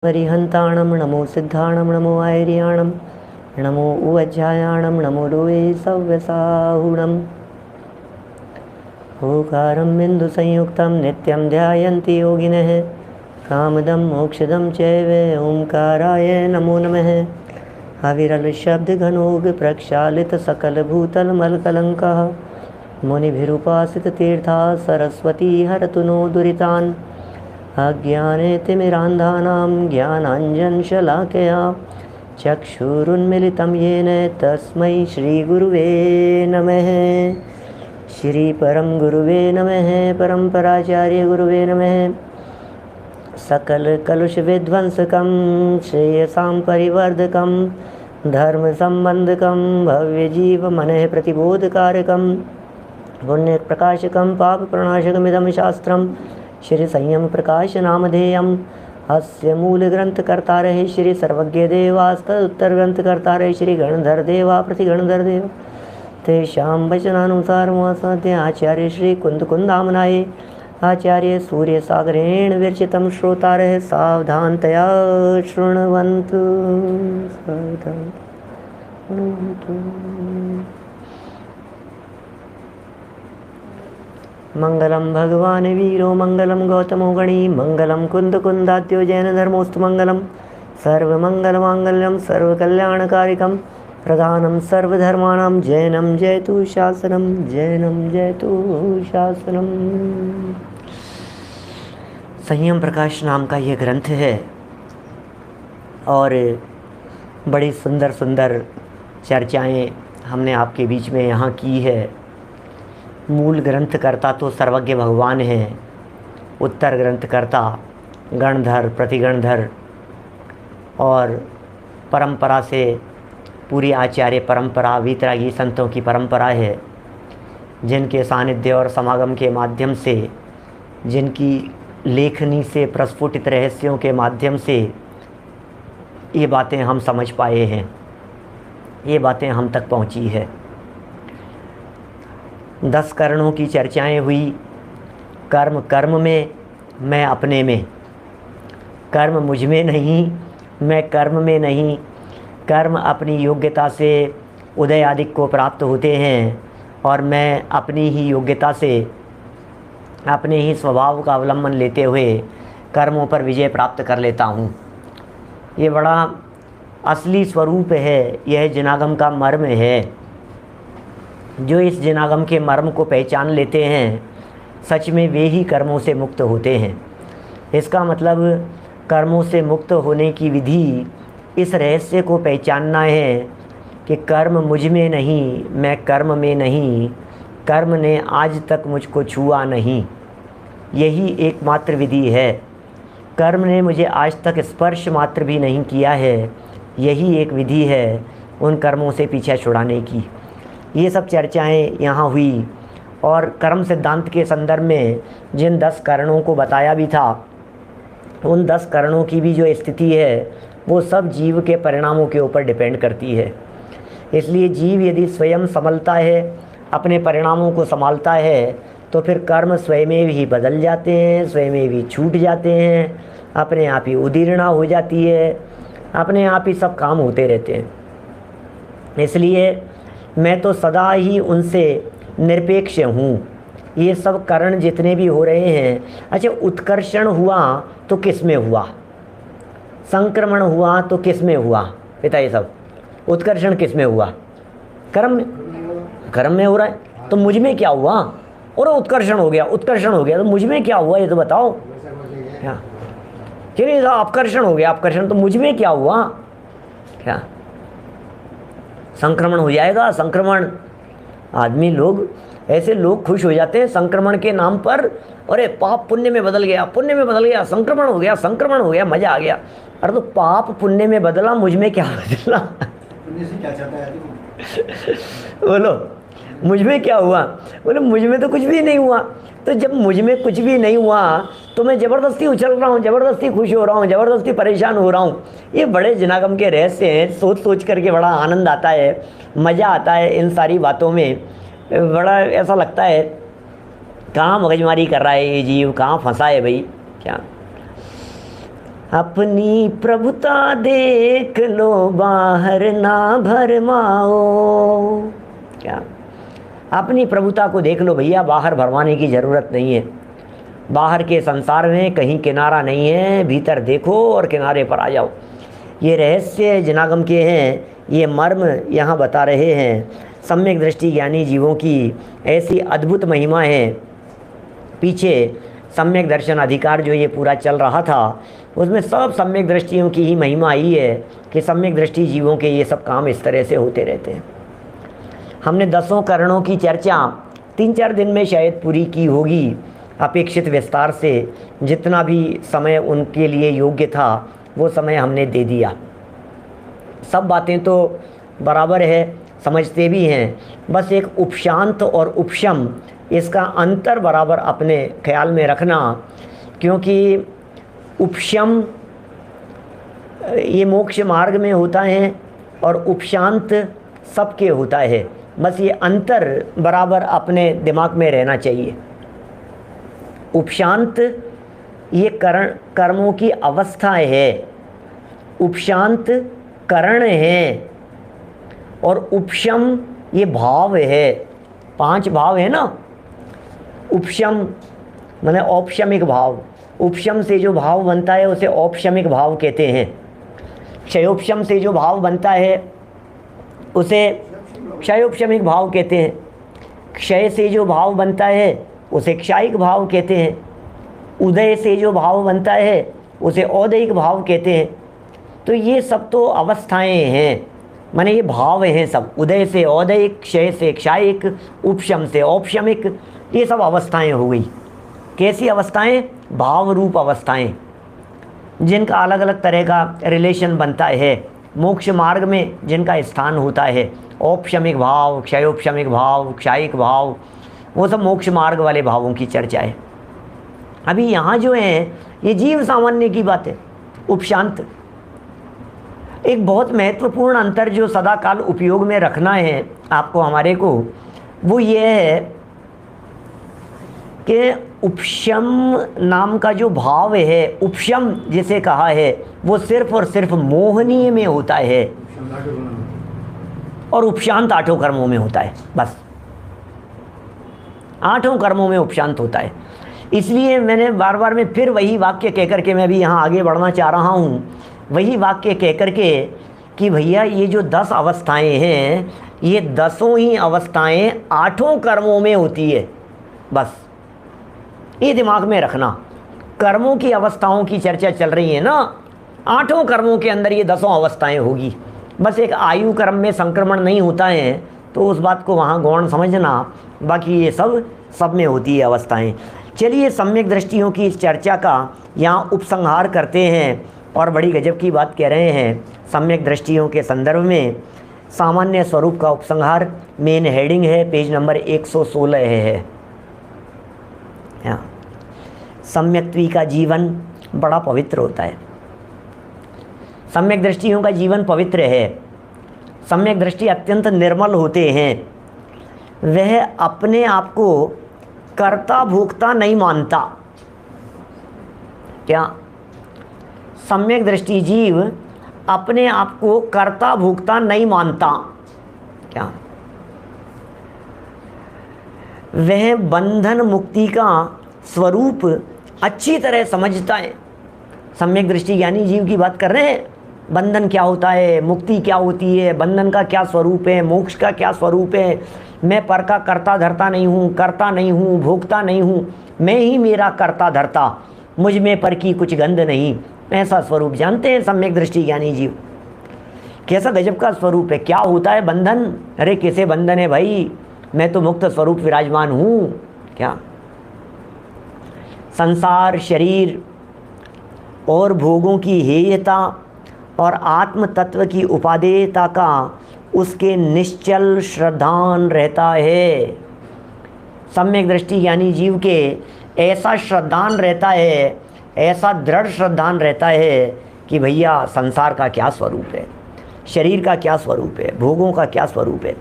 वरिहन्ताणं नमो सिद्धाणं नमो आयर्याणं नमो उवज्जायाणं नमो लोये सव्यसाहुणम् ओकारं बिन्दुसंयुक्तं नित्यं ध्यायन्ति योगिनः कामदं मोक्षदं चैव ओंकाराय नमो नमः। अविरल शब्दघनोग प्रक्षालित सकलभूतलमलकलङ्कः मुनिभिरुपासित तीर्था सरस्वती हरतु नो दुरितान् अज्ञाने तिमिरान्धानां ज्ञानाञ्जनशलाकया चक्षुरुन्मिलितं येन तस्मै श्रीगुरुवे नमः। श्रीपरं गुरुवे नमः। परम्पराचार्य गुरुवे नमः। सकलकलुषविध्वंसकं श्रेयसां परिवर्धकं धर्मसम्बन्धकं भव्यजीवमनः प्रतिबोधकारकं पुण्यप्रकाशकं पापप्रणाशकमिदं शास्त्रं श्री संयम प्रकाश नामधेयम्। अस्य मूलग्रंथकर्ता रहे श्री सर्वज्ञ देवास्त उत्तर ग्रंथकर्ता रहे श्री गणधर देवा प्रतिगणधर देव तेषां वचनानुसार महासाध्य आचार्य श्री कुंदामनाये आचार्य सूर्य सागरेण विरचितं श्रोता रहे सावधानतया शृण्वन्तु मंगलम भगवान वीरो मंगलम गौतमो गणी मंगलम कुंद कुंदात्यो जैन धर्मोस्तु मंगलम सर्वमंगलमांगल्यम सर्वकल्याणकारिकम प्रधानम सर्वधर्माणां जैनम जयतु शासनम जैनम जयतु शासनम। संयम प्रकाश नाम का ये ग्रंथ है और बड़ी सुंदर सुंदर चर्चाएं हमने आपके बीच में यहाँ की है। मूल ग्रंथकर्ता तो सर्वज्ञ भगवान हैं, उत्तर ग्रंथकर्ता गणधर प्रतिगणधर और परंपरा से पूरी आचार्य परंपरा वीतरागी संतों की परंपरा है, जिनके सानिध्य और समागम के माध्यम से, जिनकी लेखनी से प्रस्फुटित रहस्यों के माध्यम से ये बातें हम समझ पाए हैं, ये बातें हम तक पहुंची है। 10 करणों की चर्चाएं हुई। कर्म कर्म में, मैं अपने में। कर्म मुझ में नहीं, मैं कर्म में नहीं। कर्म अपनी योग्यता से उदय आदि को प्राप्त होते हैं और मैं अपनी ही योग्यता से, अपने ही स्वभाव का अवलंबन लेते हुए कर्मों पर विजय प्राप्त कर लेता हूँ। ये बड़ा असली स्वरूप है, यह जिनागम का मर्म है। जो इस जिनागम के मर्म को पहचान लेते हैं, सच में वे ही कर्मों से मुक्त होते हैं। इसका मतलब कर्मों से मुक्त होने की विधि इस रहस्य को पहचानना है कि कर्म मुझ में नहीं, मैं कर्म में नहीं, कर्म ने आज तक मुझको छुआ नहीं। यही एकमात्र विधि है। कर्म ने मुझे आज तक स्पर्श मात्र भी नहीं किया है। यही एक विधि है उन कर्मों से पीछा छुड़ाने की। ये सब चर्चाएं यहाँ हुई और कर्म सिद्धांत के संदर्भ में जिन 10 कारणों को बताया भी था, उन 10 कारणों की भी जो स्थिति है वो सब जीव के परिणामों के ऊपर डिपेंड करती है। इसलिए जीव यदि स्वयं संभलता है, अपने परिणामों को संभालता है, तो फिर कर्म स्वयं ही बदल जाते हैं, स्वयं भी छूट जाते हैं, अपने आप ही उदीर्णा हो जाती है, अपने आप ही सब काम होते रहते हैं। इसलिए मैं तो सदा ही उनसे निरपेक्ष हूँ। ये सब कारण जितने भी हो रहे हैं, अच्छा उत्कर्षण हुआ तो किस में हुआ, संक्रमण हुआ तो किस में हुआ पिता? ये सब उत्कर्षण किस में हुआ? कर्म में, कर्म में हो रहा है। तो मुझ में क्या हुआ? और उत्कर्षण हो गया, उत्कर्षण हो गया, तो मुझ में क्या हुआ ये तो बताओ। क्या चलिए अपकर्षण हो गया, अपकर्षण, तो मुझ में क्या हुआ? क्या संक्रमण हो जाएगा? संक्रमण, आदमी लोग ऐसे लोग खुश हो जाते हैं संक्रमण के नाम पर। अरे पाप पुण्य में बदल गया, पुण्य में बदल गया, संक्रमण हो गया, संक्रमण हो गया, मजा आ गया। अरे तो पाप पुण्य में बदला, मुझ में क्या बदला? पुण्य से क्या चाहता है बोलो, मुझ में क्या हुआ? बोले मुझ में तो कुछ भी नहीं हुआ। तो जब मुझ में कुछ भी नहीं हुआ तो मैं ज़बरदस्ती उछल रहा हूँ, ज़बरदस्ती खुश हो रहा हूँ, ज़बरदस्ती परेशान हो रहा हूँ। ये बड़े जिनागम के रहस्य हैं। सोच सोच करके बड़ा आनंद आता है, मज़ा आता है इन सारी बातों में। बड़ा ऐसा लगता है कहाँ मगजमारी कर रहा है ये जीव, कहाँ फंसा है भाई क्या। अपनी प्रभुता देख लो बाहर ना भरमाओ। क्या? अपनी प्रभुता को देख लो भैया, बाहर भरमाने की ज़रूरत नहीं है। बाहर के संसार में कहीं किनारा नहीं है, भीतर देखो और किनारे पर आ जाओ। ये रहस्य जनागम के हैं, ये मर्म यहाँ बता रहे हैं। सम्यक दृष्टि ज्ञानी जीवों की ऐसी अद्भुत महिमा है। पीछे सम्यक दर्शन अधिकार जो ये पूरा चल रहा था, उसमें सब सम्यक दृष्टियों की ही महिमा आई है कि सम्यक दृष्टि जीवों के ये सब काम इस तरह से होते रहते हैं। हमने 10 करणों की चर्चा 3-4 दिन में शायद पूरी की होगी, अपेक्षित विस्तार से। जितना भी समय उनके लिए योग्य था वो समय हमने दे दिया। सब बातें तो बराबर है, समझते भी हैं, बस एक उपशांत और उपशम, इसका अंतर बराबर अपने ख्याल में रखना। क्योंकि उपशम ये मोक्ष मार्ग में होता है और उपशांत सबके होता है। बस ये अंतर बराबर अपने दिमाग में रहना चाहिए। उपशांत ये कर्मों की अवस्था है, उपशांत करण है, और उपशम ये भाव है। 5 भाव है ना। उपशम माने औपशमिक भाव, उपशम से जो भाव बनता है उसे औपशमिक भाव कहते हैं। क्षयोपशम से जो भाव बनता है उसे क्षयोपशमिक भाव कहते हैं। क्षय से जो भाव बनता है उसे क्षायिक भाव कहते हैं। उदय से जो भाव बनता है उसे औदयिक भाव कहते हैं। तो ये सब तो अवस्थाएं हैं, माने ये भाव हैं सब। उदय से औदयिक, क्षय से क्षायिक, उपशम से औपशमिक, ये सब अवस्थाएं हो गई। कैसी अवस्थाएं? भाव रूप अवस्थाएं, जिनका अलग अलग तरह का रिलेशन बनता है। मोक्ष मार्ग में जिनका स्थान होता है, औपशमिक भाव, क्षयोपशमिक भाव, क्षायिक भाव, वो सब मोक्ष मार्ग वाले भावों की चर्चा है। अभी यहाँ जो है ये जीव सामान्य की बात है। उपशांत एक बहुत महत्वपूर्ण अंतर जो सदा काल उपयोग में रखना है आपको हमारे को, वो ये है कि उपशम नाम का जो भाव है, उपशम जिसे कहा है, वो सिर्फ और सिर्फ मोहनीय में होता है और उपशांत 8 कर्मों में होता है। बस 8 कर्मों में उपशांत होता है। इसलिए मैंने बार बार में फिर वही वाक्य कह करके मैं भी यहाँ आगे बढ़ना चाह रहा हूँ, वही वाक्य कह करके कि भैया ये जो 10 अवस्थाएं हैं, ये 10 ही अवस्थाएं 8 कर्मों में होती है। बस ये दिमाग में रखना। कर्मों की अवस्थाओं की चर्चा चल रही है ना, 8 कर्मों के अंदर ये 10 अवस्थाएं होगी। बस एक आयु कर्म में संक्रमण नहीं होता है, तो उस बात को वहाँ गौण समझना। बाकी ये सब में होती है अवस्थाएं। चलिए सम्यक दृष्टियों की इस चर्चा का यहाँ उपसंहार करते हैं और बड़ी गजब की बात कह रहे हैं। सम्यक दृष्टियों के संदर्भ में सामान्य स्वरूप का उपसंहार मेन हेडिंग है, पेज नंबर 116 है। सम्यक्त्वी का जीवन बड़ा पवित्र होता है। सम्यक दृष्टियों का जीवन पवित्र है। सम्यक दृष्टि अत्यंत निर्मल होते हैं। वह अपने आप को कर्ता भोक्ता नहीं मानता। क्या? सम्यक दृष्टि जीव अपने आप को कर्ता भोक्ता नहीं मानता। क्या? वह बंधन मुक्ति का स्वरूप अच्छी तरह समझता है। सम्यक दृष्टि ज्ञानी जीव की बात कर रहे हैं। बंधन क्या होता है, मुक्ति क्या होती है, बंधन का क्या स्वरूप है, मोक्ष का क्या स्वरूप है। मैं पर का कर्ता धरता नहीं हूँ, करता नहीं हूँ, भोगता नहीं हूँ, मैं ही मेरा कर्ता धरता, मुझ में पर की कुछ गंध नहीं। ऐसा स्वरूप जानते हैं सम्यक दृष्टि ज्ञानी जीव। कैसा गजब का स्वरूप है। क्या होता है बंधन? अरे कैसे बंधन है भाई, मैं तो मुक्त स्वरूप विराजमान हूँ। क्या? संसार, शरीर और भोगों की हेयता और आत्म तत्व की उपादेयता का उसके निश्चल श्रद्धान रहता है। सम्यक दृष्टि ज्ञानी जीव के ऐसा श्रद्धान रहता है, ऐसा दृढ़ श्रद्धान रहता है कि भैया संसार का क्या स्वरूप है, शरीर का क्या स्वरूप है, भोगों का क्या स्वरूप है,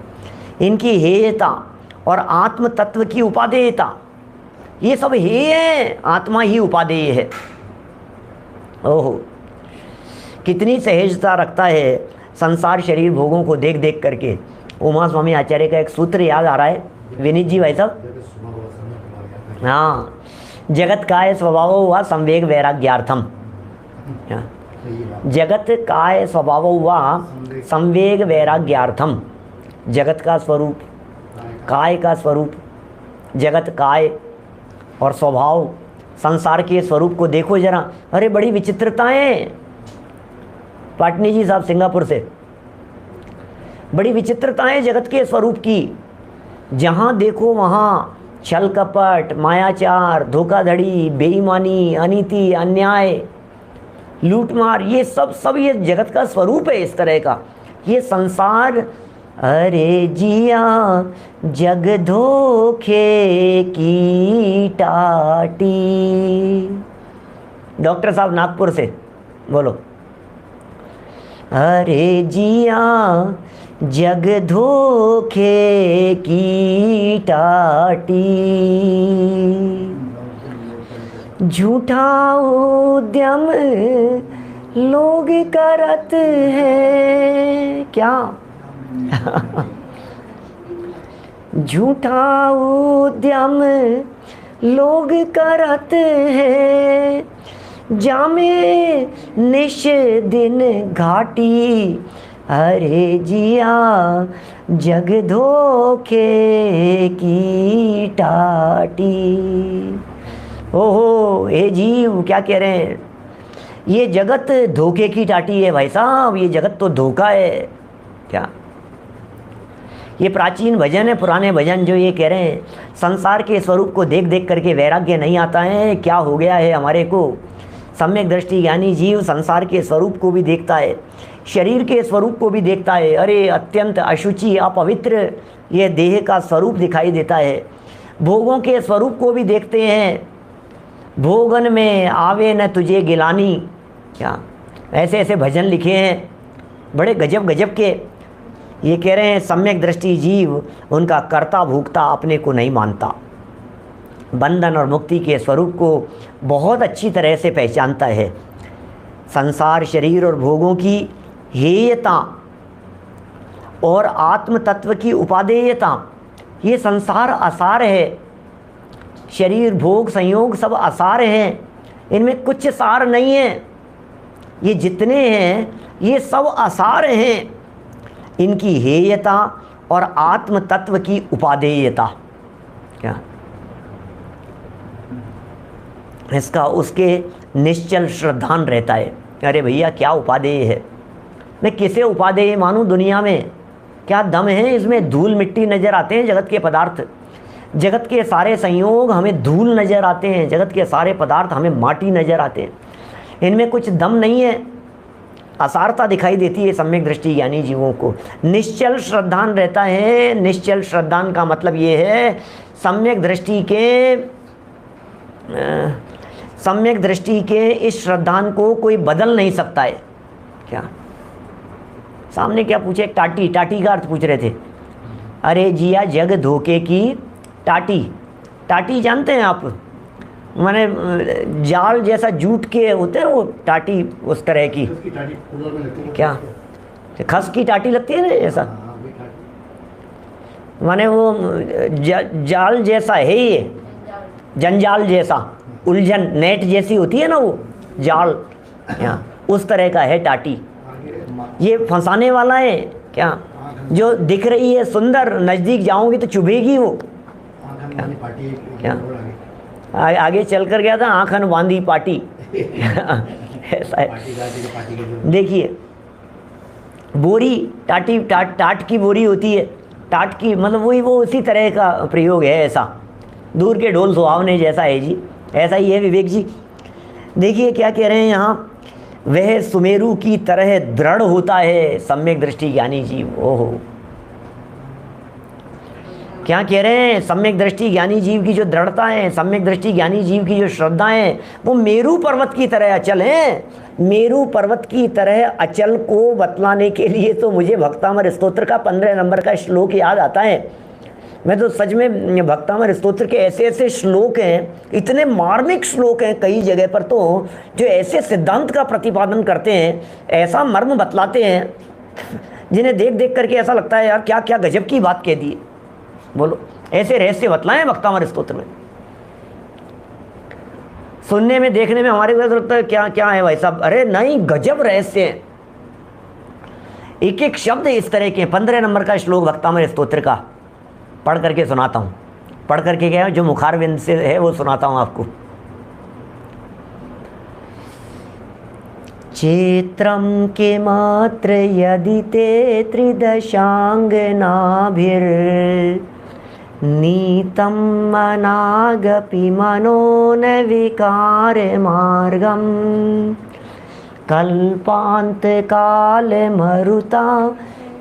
इनकी हेयता और आत्म तत्व की उपादेयता, ये सब हेय है, आत्मा ही उपादेय है। ओहो, कितनी सहजता रखता है संसार शरीर भोगों को देख देख करके। उमा स्वामी आचार्य का एक सूत्र याद आ रहा है, विनीत जी भाई साहब। हाँ, जगत काय स्वभाव हुआ संवेग वैराग्यार्थम। जगत काय स्वभाव हुआ संवेग वैराग्यार्थम। जगत का स्वरूप, काय का स्वरूप, जगत काय और स्वभाव, संसार के स्वरूप को देखो जरा। अरे बड़ी विचित्रताएं। पाटनी जी साहब सिंगापुर से, बड़ी विचित्रताएं जगत के स्वरूप की। जहाँ देखो वहाँ छल कपट, मायाचार, धोखाधड़ी, बेईमानी, अनीति, अन्याय, लूटमार, ये सब ये जगत का स्वरूप है इस तरह का। ये संसार, अरे जिया जग धोखे की टाटी। डॉक्टर साहब नागपुर से, बोलो। अरे जिया जग धोखे की टाटी, झूठा उद्यम लोग करत हैं क्या। झूठा उद्यम लोग करत हैं, जामे निश दिन घाटी। अरे जिया जग धोखे की टाटी। ओहो, हे जीव क्या कह रहे हैं, ये जगत धोखे की टाटी है भाई साहब, ये जगत तो धोखा है क्या। ये प्राचीन भजन है, पुराने भजन जो ये कह रहे हैं संसार के स्वरूप को देख देख करके वैराग्य नहीं आता है। क्या हो गया है हमारे को। सम्यक दृष्टि ज्ञानी जीव संसार के स्वरूप को भी देखता है, शरीर के स्वरूप को भी देखता है। अरे अत्यंत अशुचि अपवित्र ये देह का स्वरूप दिखाई देता है। भोगों के स्वरूप को भी देखते हैं। भोगन में आवे न तुझे गिलानी, क्या ऐसे ऐसे भजन लिखे हैं बड़े गजब गजब के। ये कह रहे हैं सम्यक दृष्टि जीव उनका कर्ता भोक्ता अपने को नहीं मानता, बंधन और मुक्ति के स्वरूप को बहुत अच्छी तरह से पहचानता है। संसार शरीर और भोगों की हेयता और आत्म तत्व की उपादेयता, ये संसार असार है। शरीर भोग संयोग सब असार हैं, इनमें कुछ सार नहीं है। ये जितने हैं ये सब असार हैं। इनकी हेयता और आत्म तत्व की उपादेयता, क्या इसका उसके निश्चल श्रद्धान रहता है। अरे भैया क्या उपादेय है, मैं किसे उपादेय मानूं दुनिया में। क्या दम है इसमें। धूल मिट्टी नज़र आते हैं जगत के पदार्थ, जगत के सारे संयोग हमें धूल नज़र आते हैं, जगत के सारे पदार्थ हमें माटी नज़र आते हैं। इनमें कुछ दम नहीं है, असारता दिखाई देती है सम्यक दृष्टि ज्ञानी जीवों को। निश्चल श्रद्धान रहता है। निश्चल श्रद्धान का मतलब ये है सम्यक दृष्टि के इस श्रद्धान को कोई बदल नहीं सकता है। क्या सामने क्या पूछे, टाटी, टाटी का अर्थ पूछ रहे थे। अरे जिया जग धोखे की टाटी। टाटी जानते हैं आप, माने जाल जैसा जूट के होते हैं वो टाटी, उस तरह की। क्या खस की टाटी लगती है ना ऐसा, माने वो जाल जैसा है ये, जंजाल जैसा, उलझन नेट जैसी होती है ना वो जाल, उस तरह का है टाटी। ये फंसाने वाला है। क्या जो दिख रही है सुंदर, नज़दीक जाओगे तो चुभेगी वो। क्या आगे चल कर गया था, आँखन बांधी पाटी। ऐसा है। देखिए बोरी, टाटी, टाट की बोरी होती है। टाट की मतलब वही वो उसी तरह का प्रयोग है। ऐसा दूर के ढोल सुहावने जैसा है जी, ऐसा ही है विवेक जी। देखिए क्या कह रहे हैं यहाँ, वह सुमेरु की तरह दृढ़ होता है सम्यक दृष्टि ज्ञानी जीव। ओहो क्या कह रहे हैं, सम्यक दृष्टि ज्ञानी जीव की जो दृढ़ता है, सम्यक दृष्टि ज्ञानी जीव की जो श्रद्धा है, वो मेरू पर्वत की तरह अचल है। मेरू पर्वत की तरह अचल को बतलाने के लिए तो मुझे भक्तामर स्तोत्र का 15 नंबर का श्लोक याद आता है। मैं तो सच में भक्तामृत स्तोत्र के ऐसे ऐसे श्लोक हैं, इतने मार्मिक श्लोक हैं कई जगह पर, तो जो ऐसे सिद्धांत का प्रतिपादन करते हैं, ऐसा मर्म बतलाते हैं, जिन्हें देख देख करके ऐसा लगता है यार क्या क्या गजब की बात कह दी। बोलो, ऐसे रहस्य बतलाए भक्तामृत स्तोत्र में। सुनने में देखने में हमारे को लगता है क्या क्या है भाई साहब, अरे नहीं, गजब रहस्य है। एक एक शब्द इस तरह के। 15 नंबर का श्लोक भक्तामृत स्तोत्र का पढ़ करके सुनाता हूँ। पढ़ करके क्या है, जो मुखारविंद से है वो सुनाता हूँ आपको। चेत्रम के मात्र यदि ते त्रिदशांगनाभिर नीतम मनागपि मनो न विकार मार्गम कल्पांत काल मरुता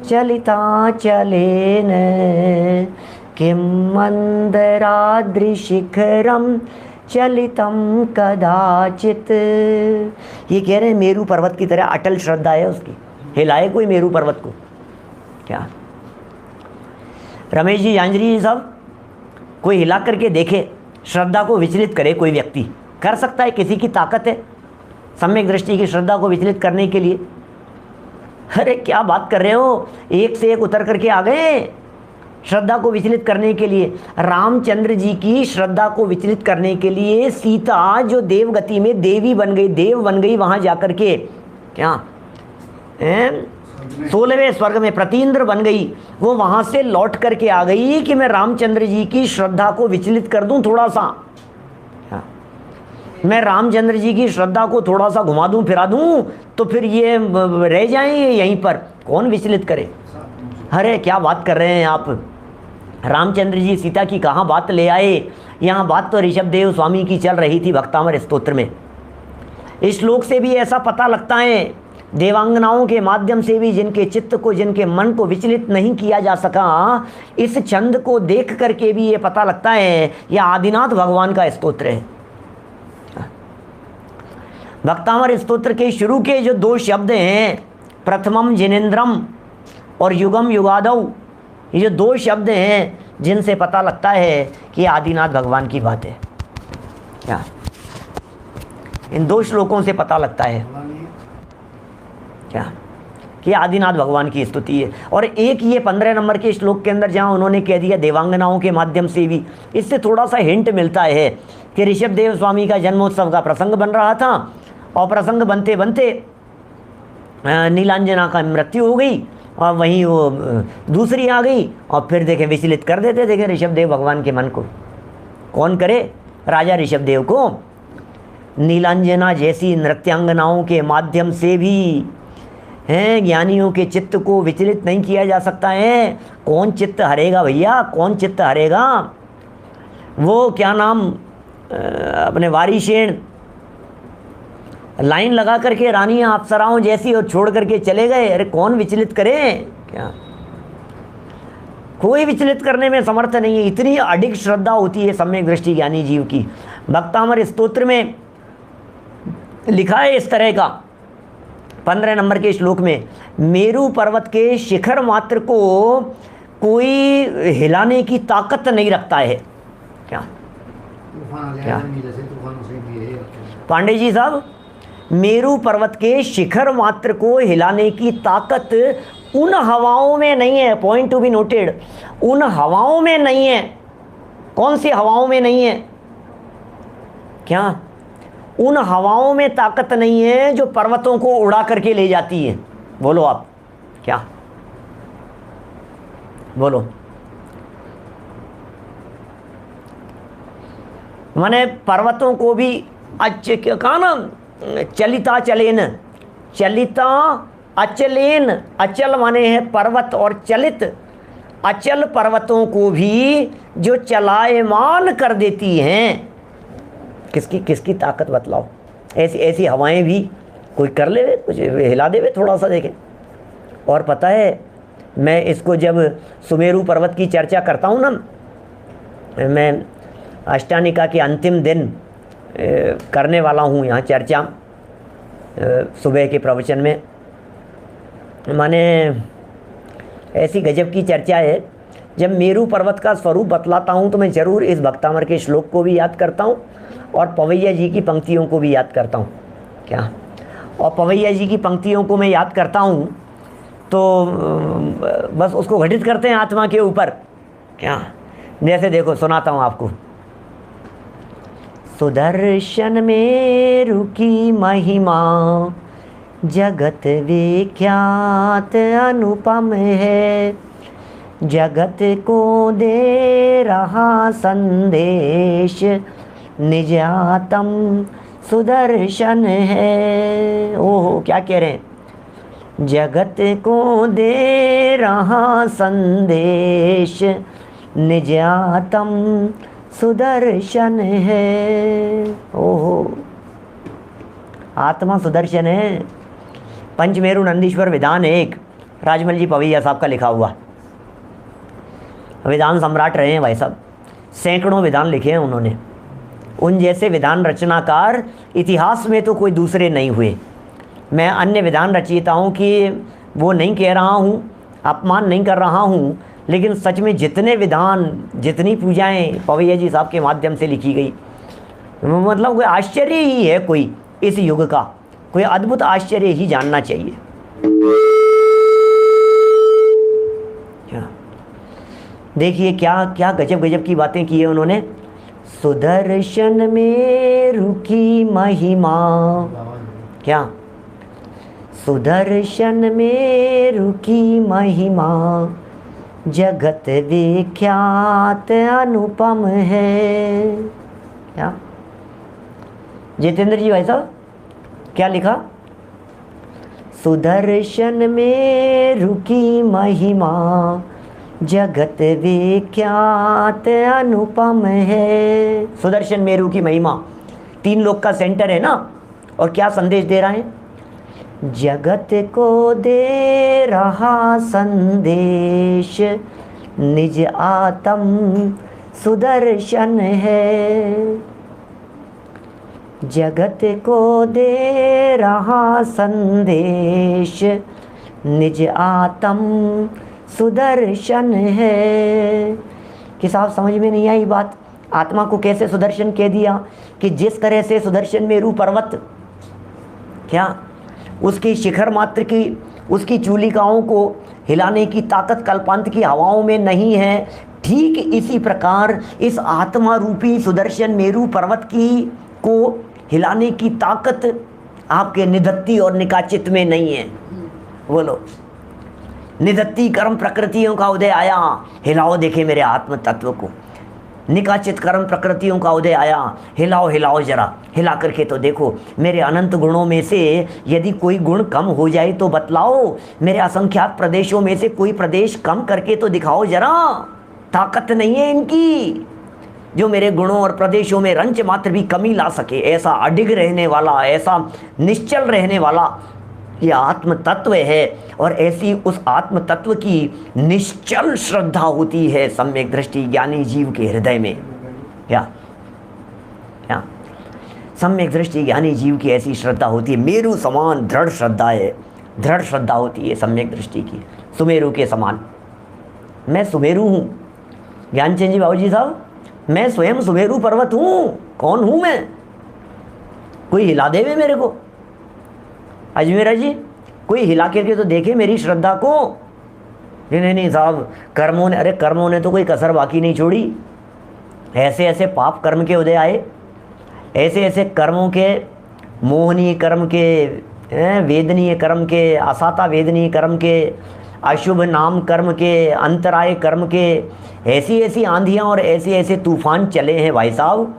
चलिता चलेन किम मंदराद्रिशिखरम चलितम कदाचित। ये कह रहे हैं मेरू पर्वत की तरह अटल श्रद्धा है उसकी, हिलाए कोई मेरू पर्वत को क्या। रमेश जी, यांजरी जी साहब, कोई हिला करके देखे, श्रद्धा को विचलित करे कोई व्यक्ति, कर सकता है, किसी की ताकत है सम्यक दृष्टि की श्रद्धा को विचलित करने के लिए। अरे क्या बात कर रहे हो, एक से एक उतर करके आ गए श्रद्धा को विचलित करने के लिए। रामचंद्र जी की श्रद्धा को विचलित करने के लिए सीता जो देवगति में देवी बन गई, देव बन गई, वहां जाकर के क्या 16वें स्वर्ग में प्रतीन्द्र बन गई, वो वहां से लौट करके आ गई कि मैं रामचंद्र जी की श्रद्धा को विचलित कर दूं थोड़ा सा, मैं रामचंद्र जी की श्रद्धा को थोड़ा सा घुमा दूं फिरा दूं, तो फिर ये रह जाएंगे यहीं पर, कौन विचलित करे। अरे क्या बात कर रहे हैं आप, रामचंद्र जी सीता की कहाँ बात ले आए। यहाँ बात तो ऋषभदेव स्वामी की चल रही थी भक्तामृत स्तोत्र में। इस श्लोक से भी ऐसा पता लगता है, देवांगनाओं के माध्यम से भी जिनके चित्त को, जिनके मन को विचलित नहीं किया जा सका, इस छंद को देख करके भी ये पता लगता है यह आदिनाथ भगवान का स्तोत्र है। भक्तामृत स्तोत्र के शुरू के जो 2 शब्द हैं, प्रथमम जिनेन्द्रम और युगम युगादौ, ये जो 2 शब्द हैं जिनसे पता लगता है कि आदिनाथ भगवान की बात है क्या। इन 2 श्लोकों से पता लगता है क्या कि आदिनाथ भगवान की स्तुति है। और एक ये 15 नंबर के श्लोक के अंदर जहाँ उन्होंने कह दिया देवांगनाओं के माध्यम से भी, इससे थोड़ा सा हिंट मिलता है कि ऋषभदेव स्वामी का जन्मोत्सव का प्रसंग बन रहा था, और प्रसंग बनते बनते नीलांजना का मृत्यु हो गई, और वहीं वो दूसरी आ गई, और फिर देखें विचलित कर देते, देखें ऋषभदेव भगवान के मन को। कौन करे, राजा ऋषभदेव को नीलांजना जैसी नृत्यांगनाओं के माध्यम से भी हैं ज्ञानियों के चित्त को विचलित नहीं किया जा सकता है। कौन चित्त हरेगा भैया, कौन चित्त हरेगा। वो क्या नाम अपने वारिशेन लाइन लगा करके रानियां अप्सराओं जैसी और छोड़ करके चले गए, अरे कौन विचलित करे क्या। कोई विचलित करने में समर्थ नहीं है, इतनी अडिग श्रद्धा होती है सम्यक दृष्टि ज्ञानी जीव की। भक्तामृत स्तोत्र में लिखा है इस तरह का 15 नंबर के श्लोक में, मेरू पर्वत के शिखर मात्र को कोई हिलाने की ताकत नहीं रखता है क्या। क्या पांडे जी साहब, मेरू पर्वत के शिखर मात्र को हिलाने की ताकत उन हवाओं में नहीं है। पॉइंट टू बी नोटेड, उन हवाओं में नहीं है। कौन सी हवाओं में नहीं है क्या। उन हवाओं में ताकत नहीं है जो पर्वतों को उड़ा करके ले जाती है। बोलो आप क्या, बोलो। माने पर्वतों को भी कहा ना, चलिता चलेन, चलिता अचलेन, अचल माने है पर्वत और चलित, अचल पर्वतों को भी जो चलायमान कर देती हैं। किसकी किसकी ताकत बतलाओ। ऐसी ऐसी हवाएं भी कोई कर ले, कुछ हिला देवे थोड़ा सा, देखें। और पता है, मैं इसको जब सुमेरु पर्वत की चर्चा करता हूँ ना, मैं अष्टानिका के अंतिम दिन करने वाला हूँ यहाँ चर्चा सुबह के प्रवचन में। माने ऐसी गजब की चर्चा है जब मेरू पर्वत का स्वरूप बतलाता हूँ तो मैं ज़रूर इस भक्तामर के श्लोक को भी याद करता हूँ और पवैया जी की पंक्तियों को भी याद करता हूँ। क्या? और पवैया जी की पंक्तियों को मैं याद करता हूँ तो बस उसको घटित करते हैं आत्मा के ऊपर। क्या? जैसे देखो सुनाता हूँ आपको। सुदर्शन मेरु की महिमा जगत विख्यात अनुपम है, जगत को दे रहा संदेश निज आत्म सुदर्शन है। ओहो, क्या कह रहे हैं? जगत को दे रहा संदेश निज आत्म सुदर्शन है। ओहो, आत्मा सुदर्शन है। पंचमेरु नंदीश्वर विधान एक, राजमल जी पवैया साहब का लिखा हुआ। विधान सम्राट रहे हैं भाई साहब, सैकड़ों विधान लिखे हैं उन्होंने। उन जैसे विधान रचनाकार इतिहास में तो कोई दूसरे नहीं हुए। मैं अन्य विधान रचयिताओं की वो नहीं कह रहा हूँ, अपमान नहीं कर रहा हूँ, लेकिन सच में जितने विधान, जितनी पूजाएं पवैया जी साहब के माध्यम से लिखी गई, मतलब कोई आश्चर्य ही है, कोई इस युग का कोई अद्भुत आश्चर्य ही जानना चाहिए। देखिए क्या क्या गजब गजब की बातें की है उन्होंने। सुदर्शन में रुकी महिमा, क्या? सुदर्शन में रुकी महिमा जगत विख्यात अनुपम है। क्या जितेंद्र जी भाई साहब क्या लिखा? सुदर्शन में रुकी महिमा जगत विख्यात अनुपम है। सुदर्शन मेरु की महिमा, तीन लोक का सेंटर है ना, और क्या संदेश दे रहा है? जगत को दे रहा संदेश निज आत्म सुदर्शन है। जगत को दे रहा संदेश निज आत्म सुदर्शन है। कि साहब समझ में नहीं आई बात? आत्मा को कैसे सुदर्शन कह दिया? कि जिस तरह से सुदर्शन मेरु पर्वत, क्या उसकी शिखर मात्र की, उसकी चूलिकाओं को हिलाने की ताकत कल्पांत की हवाओं में नहीं है, ठीक इसी प्रकार इस आत्मा रूपी सुदर्शन मेरु पर्वत की को हिलाने की ताकत आपके निधत्ती और निकाचित में नहीं है। बोलो, निधत्ती कर्म प्रकृतियों का उदय आया, हिलाओ देखे मेरे आत्म तत्व को। निकाचित कर्म प्रकृतियों का उदय आया, हिलाओ हिलाओ जरा, हिला करके तो देखो मेरे अनंत गुणों में से यदि कोई गुण कम हो जाए तो बतलाओ, मेरे असंख्यात प्रदेशों में से कोई प्रदेश कम करके तो दिखाओ जरा। ताकत नहीं है इनकी जो मेरे गुणों और प्रदेशों में रंच मात्र भी कमी ला सके। ऐसा अडिग रहने वाला, ऐसा निश्चल रहने वाला ये आत्म तत्व है, और ऐसी उस आत्म तत्व की निश्चल श्रद्धा होती है सम्यक दृष्टि ज्ञानी जीव के हृदय में। क्या सम्यक दृष्टि ज्ञानी जीव की ऐसी श्रद्धा होती है, मेरु समान दृढ़ श्रद्धा है, दृढ़ श्रद्धा होती है सम्यक दृष्टि की, सुमेरु के समान। मैं सुमेरु हूँ ज्ञानचंद जी बाबू जी साहब, मैं स्वयं सुमेरु पर्वत हूँ। कौन हूँ मैं? कोई हिला देवे मेरे को? अजमेरा जी कोई हिला करके तो देखे मेरी श्रद्धा को। नहीं साहब, कर्मों ने, अरे कर्मों ने तो कोई कसर बाकी नहीं छोड़ी। ऐसे ऐसे पाप कर्म के उदय आए, ऐसे ऐसे कर्मों के, मोहनीय कर्म के, वेदनीय कर्म के, असाता वेदनीय कर्म के, अशुभ नाम कर्म के, अंतराय कर्म के, ऐसी ऐसी आंधियाँ और ऐसे ऐसे तूफान चले हैं भाई साहब।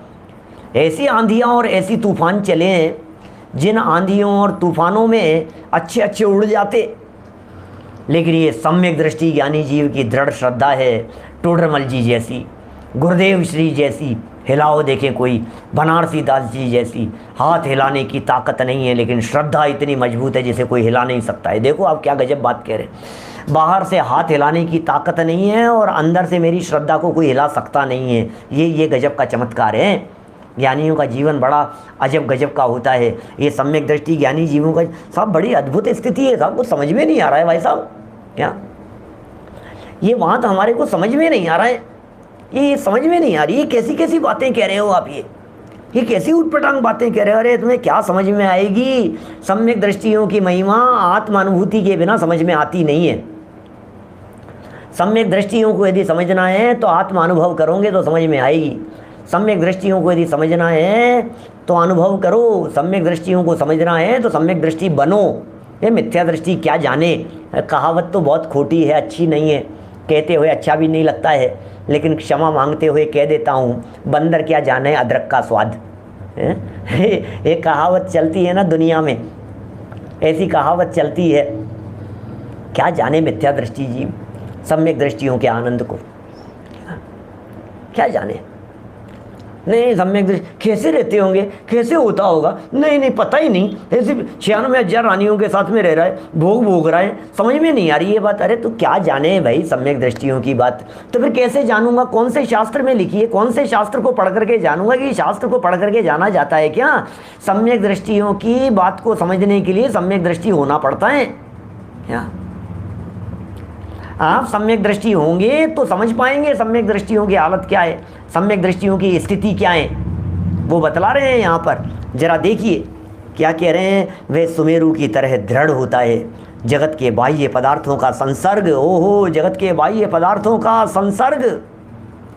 ऐसी आंधियाँ और ऐसी तूफान चले हैं जिन आंधियों और तूफानों में अच्छे अच्छे उड़ जाते, लेकिन ये सम्यक दृष्टि ज्ञानी जीव की दृढ़ श्रद्धा है। टोडरमल जी जैसी, गुरुदेव श्री जैसी, हिलाओ देखें कोई, बनारसी दास जी जैसी हाथ हिलाने की ताकत नहीं है, लेकिन श्रद्धा इतनी मजबूत है जिसे कोई हिला नहीं सकता है। देखो आप क्या गजब बात कह रहे हैं। बाहर से हाथ हिलाने की ताकत नहीं है और अंदर से मेरी श्रद्धा को कोई हिला सकता नहीं है। ये गजब का चमत्कार है। ज्ञानियों का जीवन बड़ा अजब गजब का होता है। ये सम्यक दृष्टि ज्ञानी जीवों का सब बड़ी अद्भुत स्थिति है साहब, कुछ समझ में नहीं आ रहा है भाई साहब। क्या ये वहाँ तो हमारे को समझ में नहीं आ रहा है, ये समझ में नहीं आ रही, ये कैसी कैसी बातें कह रहे हो आप, ये कैसी उटपटांग बातें कह रहे हो, अरे तुम्हें क्या समझ में आएगी। सम्यक दृष्टियों की महिमा आत्मानुभूति के बिना समझ में आती नहीं है। सम्यक दृष्टियों को यदि समझना है तो आत्मानुभव करोगे तो समझ में आएगी। सम्यक दृष्टियों को यदि समझना है तो अनुभव करो, सम्यक दृष्टियों को समझना है तो सम्यक दृष्टि बनो। ये मिथ्या दृष्टि क्या जाने, कहावत तो बहुत खोटी है, अच्छी नहीं है, कहते हुए अच्छा भी नहीं लगता है, लेकिन क्षमा मांगते हुए कह देता हूँ, बंदर क्या जाने अदरक का स्वाद। एक कहावत चलती है ना दुनिया में, ऐसी कहावत चलती है, क्या जाने मिथ्या दृष्टि जीव सम्यक दृष्टियों के आनंद को, क्या जाने। नहीं सम्यक दृष्टि कैसे रहते होंगे, कैसे होता होगा, नहीं नहीं पता ही नहीं, ऐसे 96,000 रानियों के साथ में रह रहा है, भोग भोग रहा है, समझ में नहीं आ रही ये बात। अरे तो क्या जाने भाई सम्यक दृष्टियों की बात, तो फिर कैसे जानूंगा, कौन से शास्त्र में लिखी है, कौन से शास्त्र को पढ़ करके जानूंगा कि शास्त्र को पढ़ करके जाना जाता है क्या। सम्यक दृष्टियों की बात को समझने के लिए सम्यक दृष्टि होना पड़ता है क्या। आप सम्यक दृष्टि होंगे तो समझ पाएंगे सम्यक दृष्टियों की हालत क्या है, सम्यक दृष्टियों की स्थिति क्या है, वो बतला रहे हैं यहाँ पर। जरा देखिए क्या कह रहे हैं, वे सुमेरु की तरह दृढ़ होता है जगत के बाह्य पदार्थों का संसर्ग। ओहो, जगत के बाह्य पदार्थों का संसर्ग,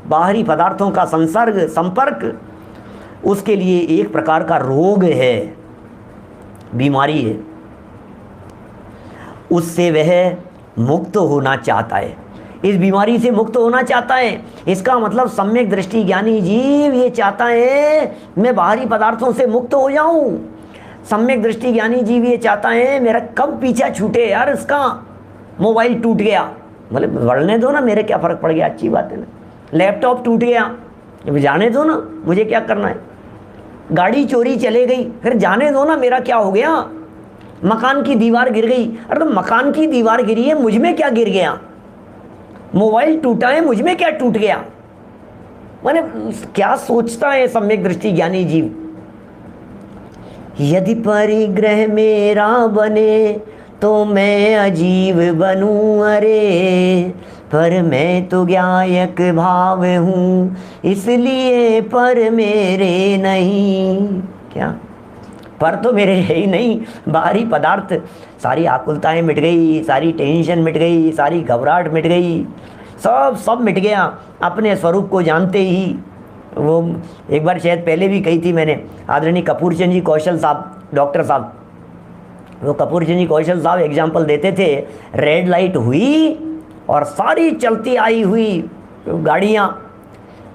बाहरी पदार्थों का संसर्ग संपर्क, उसके लिए एक प्रकार का रोग है, बीमारी है, उससे वह मुक्त होना चाहता है, इस बीमारी से मुक्त होना चाहता है। इसका मतलब सम्यक दृष्टि ज्ञानी जीव ये चाहता है मैं बाहरी पदार्थों से मुक्त हो जाऊं। सम्यक दृष्टि ज्ञानी जीव ये चाहता है मेरा कब पीछा छूटे यार, इसका मोबाइल टूट गया, बोले बढ़ने दो ना, मेरे क्या फ़र्क पड़ गया, अच्छी बात है ना। लैपटॉप टूट गया, जाने दो ना, मुझे क्या करना है। गाड़ी चोरी चले गई, फिर जाने दो ना, मेरा क्या हो गया। मकान की दीवार गिर गई, अरे तो मकान की दीवार गिरी है, मुझ में क्या गिर गया। मोबाइल टूटा है, मुझ में क्या टूट गया। माने क्या सोचता है सम्यक दृष्टि ज्ञानी जीव। यदि परिग्रह मेरा बने तो मैं अजीब बनूं, अरे पर मैं तो ज्ञायक भाव हूँ इसलिए पर मेरे नहीं। क्या पर तो मेरे है ही नहीं, बाहरी पदार्थ, सारी आकुलताएं मिट गई, सारी टेंशन मिट गई, सारी घबराहट मिट गई, सब मिट गया अपने स्वरूप को जानते ही। वो एक बार शायद पहले भी कही थी मैंने, आदरणीय कपूर चंद जी कौशल साहब, डॉक्टर साहब, वो कपूर चंद जी कौशल साहब एग्जाम्पल देते थे, रेड लाइट हुई और सारी चलती आई हुई गाड़ियाँ,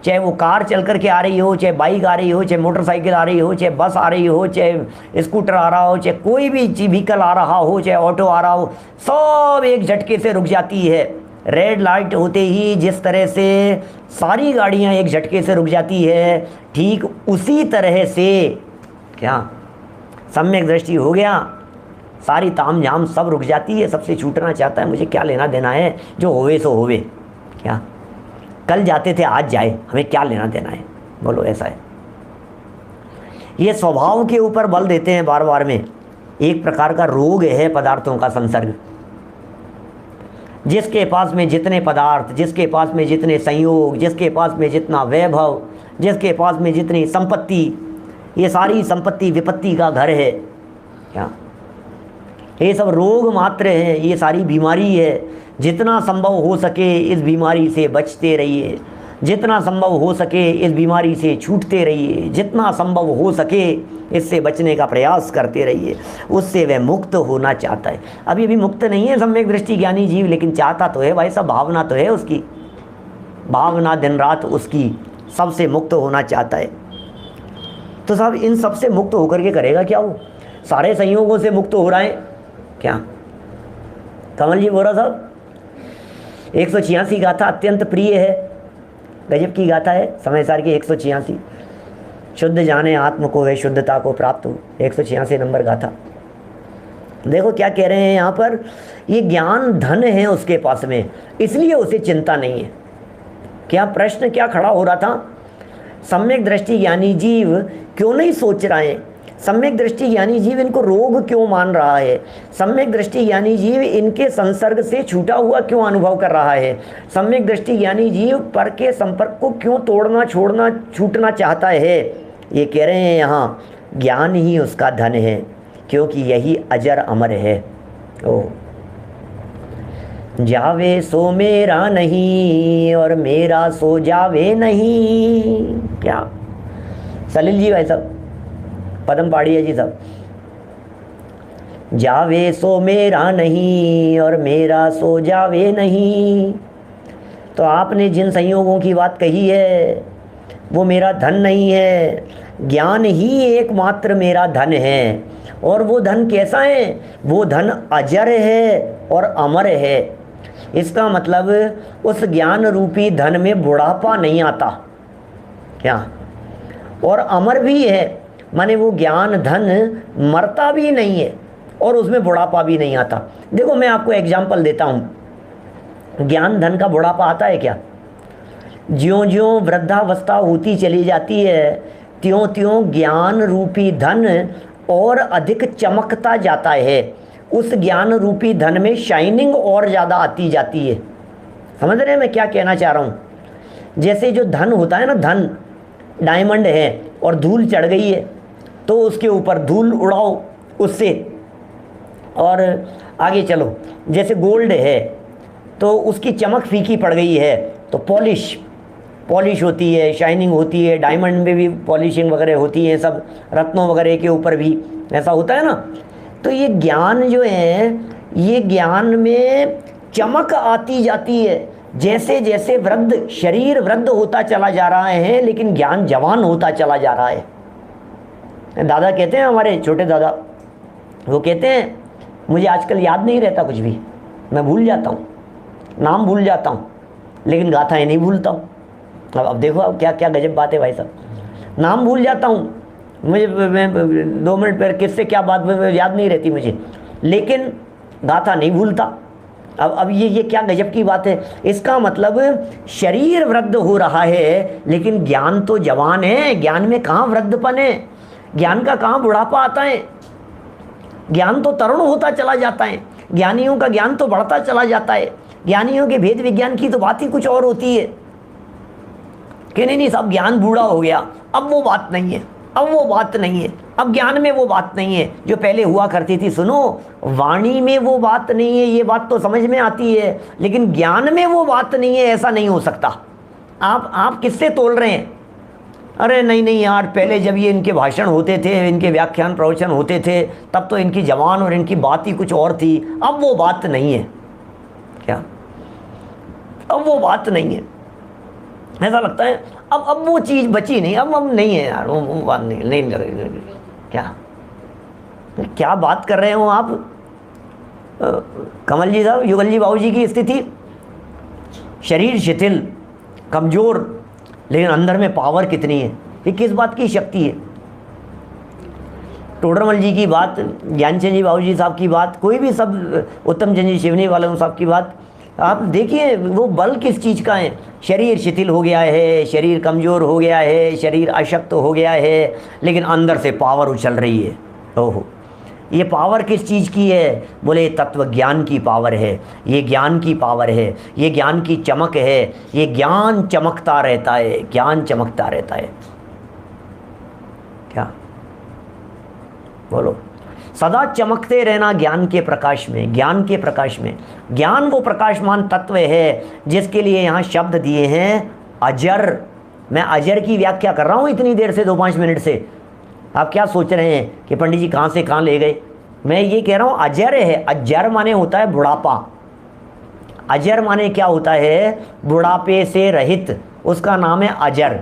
चाहे वो कार चल कर के आ रही हो, चाहे बाइक आ रही हो, चाहे मोटरसाइकिल आ रही हो, चाहे बस आ रही हो, चाहे स्कूटर आ रहा हो, चाहे कोई भी व्हीकल आ रहा हो, चाहे ऑटो आ रहा हो, सब एक झटके से रुक जाती है। रेड लाइट होते ही जिस तरह से सारी गाड़ियां एक झटके से रुक जाती है, ठीक उसी तरह से क्या सम्यक दृष्टि हो गया, सारी ताम झाम सब रुक जाती है, सबसे छूटना चाहता है, मुझे क्या लेना देना है, जो होवे सो होवे। क्या कल जाते थे आज जाए, हमें क्या लेना देना है, बोलो ऐसा है। ये स्वभाव के ऊपर बल देते हैं बार बार में, एक प्रकार का रोग है पदार्थों का संसर्ग। जिसके पास में जितने पदार्थ, जिसके पास में जितने संयोग, जिसके पास में जितना वैभव, जिसके पास में जितनी संपत्ति, ये सारी संपत्ति विपत्ति का घर है। क्या ये सब रोग मात्र है, ये सारी बीमारी है। जितना संभव हो सके इस बीमारी से बचते रहिए, जितना संभव हो सके इस बीमारी से छूटते रहिए, जितना संभव हो सके इससे बचने का प्रयास करते रहिए, उससे वह मुक्त होना चाहता है। अभी मुक्त नहीं है सम्यक दृष्टि ज्ञानी जीव, लेकिन चाहता तो है भाई, सब भावना तो है उसकी, भावना दिन रात उसकी सबसे मुक्त होना चाहता है। तो साहब इन सब से मुक्त होकर के करेगा क्या वो, सारे संयोगों से मुक्त हो रहा है क्या। कमल जी बोरा साहब 186 गाथा अत्यंत प्रिय है, गजब की गाथा है समय सार की 186। शुद्ध जाने आत्म को वे शुद्धता को प्राप्त हो, 186 नंबर गाथा। देखो क्या कह रहे हैं यहाँ पर, ये ज्ञान धन है उसके पास में, इसलिए उसे चिंता नहीं है। क्या प्रश्न क्या खड़ा हो रहा था, सम्यक दृष्टि ज्ञानी जीव क्यों नहीं सोच रहे हैं सम्यक दृष्टि ज्ञानी जीव इनको रोग क्यों मान रहा है? सम्यक दृष्टि ज्ञानी जीव इनके संसर्ग से छूटा हुआ क्यों अनुभव कर रहा है? सम्यक दृष्टि ज्ञानी जीव पर के संपर्क को क्यों तोड़ना, छोड़ना, छूटना चाहता है? ये कह रहे हैं यहाँ ज्ञान ही उसका धन है, क्योंकि यही अजर अमर है। ओ जावे सो मेरा नहीं और मेरा सो जावे नहीं। क्या सलील जी भाई साहब, पदम पाड़िया जी साहब, जावे सो मेरा नहीं और मेरा सो जावे नहीं। तो आपने जिन संयोगों की बात कही है वो मेरा धन नहीं है, ज्ञान ही एकमात्र मेरा धन है। और वो धन कैसा है? वो धन अजर है और अमर है। इसका मतलब उस ज्ञान रूपी धन में बुढ़ापा नहीं आता क्या, और अमर भी है, माने वो ज्ञान धन मरता भी नहीं है और उसमें बुढ़ापा भी नहीं आता। देखो मैं आपको एग्जाम्पल देता हूँ, ज्ञान धन का बुढ़ापा आता है क्या? ज्यों ज्यों वृद्धावस्था होती चली जाती है त्यों त्यों ज्ञान रूपी धन और अधिक चमकता जाता है। उस ज्ञान रूपी धन में शाइनिंग और ज़्यादा आती जाती है। समझ रहे हैं मैं क्या कहना चाह रहा हूँ? जैसे जो धन होता है ना, धन डायमंड है और धूल चढ़ गई है तो उसके ऊपर धूल उड़ाओ उससे और आगे चलो। जैसे गोल्ड है तो उसकी चमक फीकी पड़ गई है तो पॉलिश होती है, शाइनिंग होती है। डायमंड में भी पॉलिशिंग वगैरह होती है, सब रत्नों वगैरह के ऊपर भी ऐसा होता है ना। तो ये ज्ञान जो है, ये ज्ञान में चमक आती जाती है। जैसे जैसे शरीर वृद्ध होता चला जा रहा है लेकिन ज्ञान जवान होता चला जा रहा है। दादा कहते हैं, हमारे छोटे दादा, वो कहते हैं मुझे आजकल याद नहीं रहता कुछ भी, मैं भूल जाता हूँ, नाम भूल जाता हूँ लेकिन गाथाएँ नहीं भूलता हूँ। अब देखो अब क्या क्या गजब बात है भाई साहब। नाम भूल जाता हूँ, मुझे मैं 2 मिनट पर किससे क्या बात याद नहीं रहती मुझे, लेकिन गाथा नहीं भूलता। अब ये क्या गजब की बात है। इसका मतलब शरीर वृद्ध हो रहा है लेकिन ज्ञान तो जवान है। ज्ञान में कहाँ वृद्धपन है? ज्ञान का कहाँ बुढ़ापा आता है? ज्ञान तो तरुण होता चला जाता है। ज्ञानियों का ज्ञान तो बढ़ता चला जाता है। ज्ञानियों के भेद विज्ञान की तो बात ही कुछ और होती है कि नहीं सब ज्ञान बूढ़ा हो गया, अब वो बात नहीं है, अब वो बात नहीं है, अब ज्ञान में वो बात नहीं है जो पहले हुआ करती थी। सुनो, वाणी में वो बात नहीं है, ये बात तो समझ में आती है, लेकिन ज्ञान में वो बात नहीं है, ऐसा नहीं हो सकता। आप किससे तोल रहे हैं? अरे नहीं यार, पहले जब ये इनके भाषण होते थे, इनके व्याख्यान प्रवचन होते थे, तब तो इनकी जबान और इनकी बात ही कुछ और थी, अब वो बात नहीं है। क्या अब वो बात नहीं है? ऐसा लगता है अब वो चीज़ बची नहीं, अब नहीं है यार, वो बात नहीं लगे। क्या बात कर रहे हो आप? कमल जी साहब, युगल जी बाबू जी की स्थिति, शरीर शिथिल, कमज़ोर, लेकिन अंदर में पावर कितनी है। ये किस बात की शक्ति है? टोडरमल जी की बात, ज्ञानचंद जी बाबू जी साहब की बात, कोई भी सब उत्तम चंद जी शिवनी वाले साहब की बात, आप देखिए वो बल किस चीज़ का है। शरीर शिथिल हो गया है, शरीर कमज़ोर हो गया है, शरीर अशक्त हो गया है, लेकिन अंदर से पावर उछल रही है। ओहो, ये पावर किस चीज़ की है? बोले तत्व ज्ञान की पावर है, ये ज्ञान की पावर है, ये ज्ञान की चमक है, ये ज्ञान चमकता रहता है, ज्ञान चमकता रहता है। क्या बोलो? सदा चमकते रहना ज्ञान के प्रकाश में, ज्ञान के प्रकाश में। ज्ञान वो प्रकाशमान तत्व है जिसके लिए यहाँ शब्द दिए हैं अजर। मैं अजर की व्याख्या कर रहा हूँ इतनी देर से, 2-5 मिनट से। आप क्या सोच रहे हैं कि पंडित जी कहाँ से कहाँ ले गए? मैं ये कह रहा हूँ अजर है। अजर माने होता है बुढ़ापा। अजर माने क्या होता है? बुढ़ापे से रहित, उसका नाम है अजर।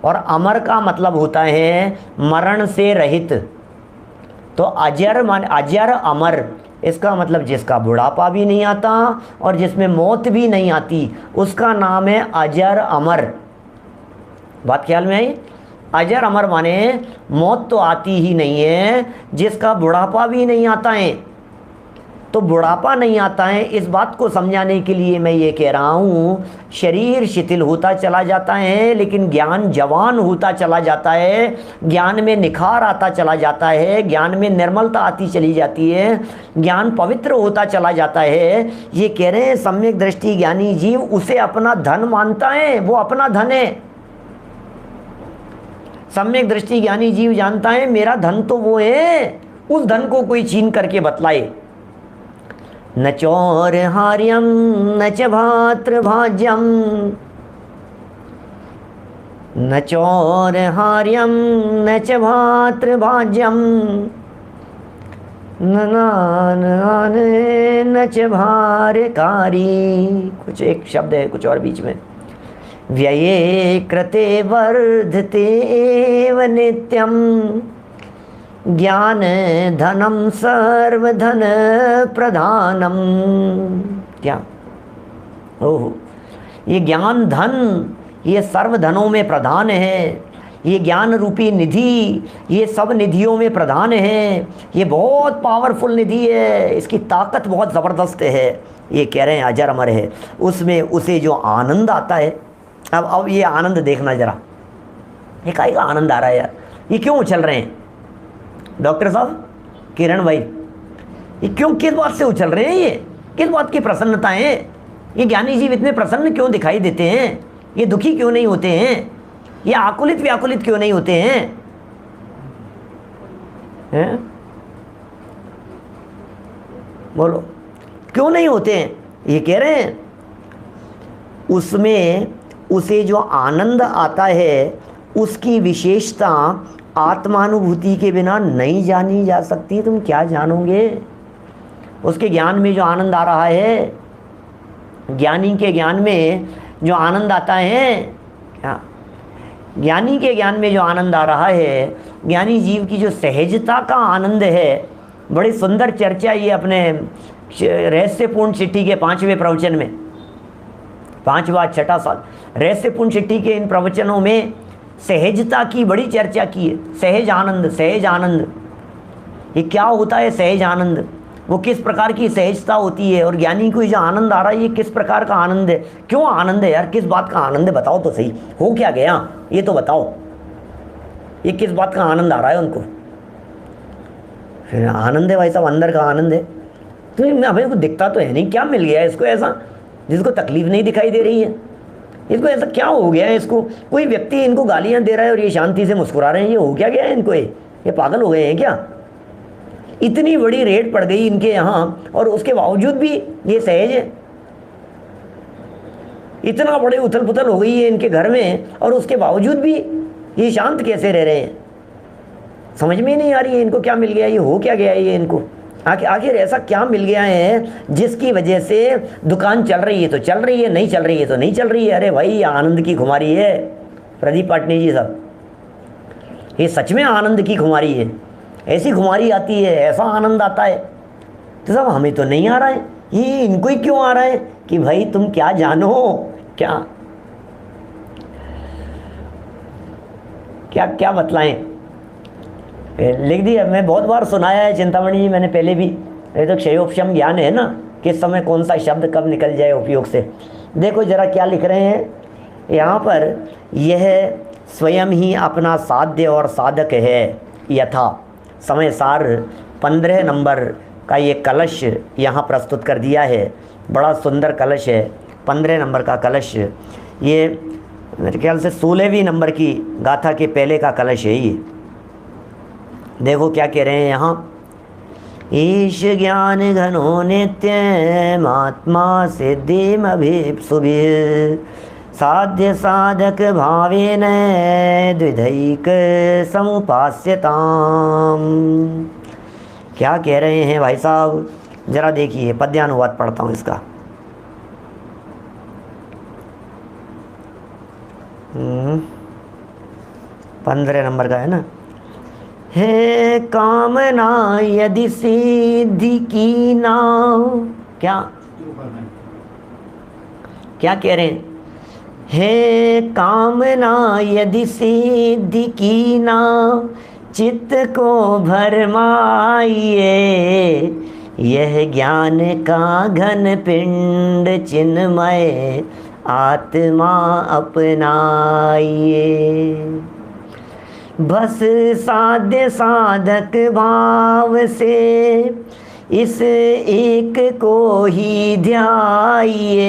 और अमर का मतलब होता है मरण से रहित। तो अजर माने अजर अमर, इसका मतलब जिसका बुढ़ापा भी नहीं आता और जिसमें मौत भी नहीं आती, उसका नाम है अजर अमर। बात ख्याल में आई? अजर अमर माने मौत तो आती ही नहीं है, जिसका बुढ़ापा भी नहीं आता है। तो बुढ़ापा नहीं आता है। इस बात को समझाने के लिए मैं ये कह रहा हूँ, शरीर शिथिल होता चला जाता है लेकिन ज्ञान जवान होता चला जाता है, ज्ञान में निखार आता चला जाता है, ज्ञान में निर्मलता आती चली जाती है, ज्ञान पवित्र होता चला जाता है। ये कह रहे हैं सम्यक दृष्टि ज्ञानी जीव उसे अपना धन मानता है, वो अपना धन है। सम्यक दृष्टि ज्ञानी जीव जानता है मेरा धन तो वो है, उस धन को कोई छीन करके बतलाए। न चौरहार्यम न च भातृभाज्यम, न चौरहार्यम न च भातृभाज्यम, न च भारकारी। कुछ एक शब्द है कुछ और बीच में, व्यये कृते वर्धते एव नित्यम, ज्ञान धनम सर्वधन प्रधानम। क्या ओह, ये ज्ञान धन ये सर्व धनों में प्रधान है, ये ज्ञान रूपी निधि ये सब निधियों में प्रधान है, ये बहुत पावरफुल निधि है, इसकी ताकत बहुत ज़बरदस्त है। ये कह रहे हैं अजर अमर है, उसमें उसे जो आनंद आता है। अब ये आनंद देखना जरा, ये काहे का आनंद आ रहा है यार, ये क्यों उछल रहे हैं डॉक्टर साहब, किरण भाई, ये क्यों किस बात से उछल रहे हैं, ये किस बात की प्रसन्नता है? ये ज्ञानी जीव इतने प्रसन्न क्यों दिखाई देते हैं? ये दुखी क्यों नहीं होते हैं? ये आकुलित व्याकुलित क्यों नहीं होते हैं? हैं? बोलो क्यों नहीं होते हैं? ये कह रहे हैं उसमें उसे जो आनंद आता है उसकी विशेषता आत्मानुभूति के बिना नहीं जानी जा सकती। तुम क्या जानोगे? उसके ज्ञान में जो आनंद आ रहा है, ज्ञानी के ज्ञान में जो आनंद आता है, क्या ज्ञानी के ज्ञान में जो आनंद आ रहा है, ज्ञानी जीव की जो सहजता का आनंद है। बड़ी सुंदर चर्चा ये अपने रहस्यपूर्ण चिट्ठी के 5वें प्रवचन में, 5वां 6ठा साल रहस्यपूर्ण चिट्ठी के इन प्रवचनों में सहजता की बड़ी चर्चा की है। सहज आनंद, सहज आनंद, ये क्या होता है सहज आनंद? वो किस प्रकार की सहजता होती है? और ज्ञानी को जो आनंद आ रहा है ये किस प्रकार का आनंद है? क्यों आनंद है यार? किस बात का आनंद है? बताओ तो सही, हो क्या गया ये तो बताओ, ये किस बात का आनंद आ रहा है उनको? फिर आनंद है भाई साहब, अंदर का आनंद है। तो हमें को दिखता तो है नहीं, क्या मिल गया है इसको ऐसा जिसको तकलीफ नहीं दिखाई दे रही है? इसको ऐसा क्या हो गया है? इसको कोई व्यक्ति इनको गालियां दे रहा है और ये शांति से मुस्कुरा रहे हैं, ये हो क्या गया है इनको? ये पागल हो गए हैं क्या? इतनी बड़ी रेड पड़ गई इनके यहाँ और उसके बावजूद भी ये सहज है। इतना बड़े उथल पुथल हो गई है इनके घर में और उसके बावजूद भी ये शांत कैसे रह रहे हैं? समझ में ही नहीं आ रही है इनको क्या मिल गया, ये हो क्या गया है ये इनको? आखिर ऐसा क्या मिल गया है जिसकी वजह से दुकान चल रही है तो चल रही है, नहीं चल रही है तो नहीं चल रही है? अरे भाई ये आनंद की खुमारी है प्रदीप पाटनी जी साहब, ये सच में आनंद की खुमारी है। ऐसी खुमारी आती है, ऐसा आनंद आता है। तो साहब हमें तो नहीं आ रहा है, ये इनको ही क्यों आ रहा है? कि भाई तुम क्या जानो, क्या क्या क्या बतलाएं? लिख दिया, मैं बहुत बार सुनाया है चिंतामणि जी, मैंने पहले भी। ये तो क्षयोपशम ज्ञान है ना, किस समय कौन सा शब्द कब निकल जाए उपयोग से। देखो जरा क्या लिख रहे हैं यहाँ पर, यह स्वयं ही अपना साध्य और साधक है यथा। समय सार 15 नंबर का ये कलश यहाँ प्रस्तुत कर दिया है। बड़ा सुंदर कलश है, 15 नंबर का कलश। ये मेरे ख्याल से 16वीं नंबर की गाथा के पहले का कलश है ये। देखो क्या कह रहे हैं यहाँ, ईश ज्ञान घनो नित्य महात्मा सिद्धिमभिप्सुभिः साध्य साधक भावेन द्विधैक समुपास्यताम। क्या कह रहे हैं भाई साहब, जरा देखिए, पद्यानुवाद पढ़ता हूँ इसका। 15 नंबर का है ना। है कामना यदि सिद्धि की ना, क्या क्या कह रहे हैं? है कामना यदि सिद्धि की ना, चित्त को भरमाइए यह ज्ञान का घन पिंड चिन्मय आत्मा अपनाइए। बस साध्य साधक भाव से इस एक को ही ध्याइए।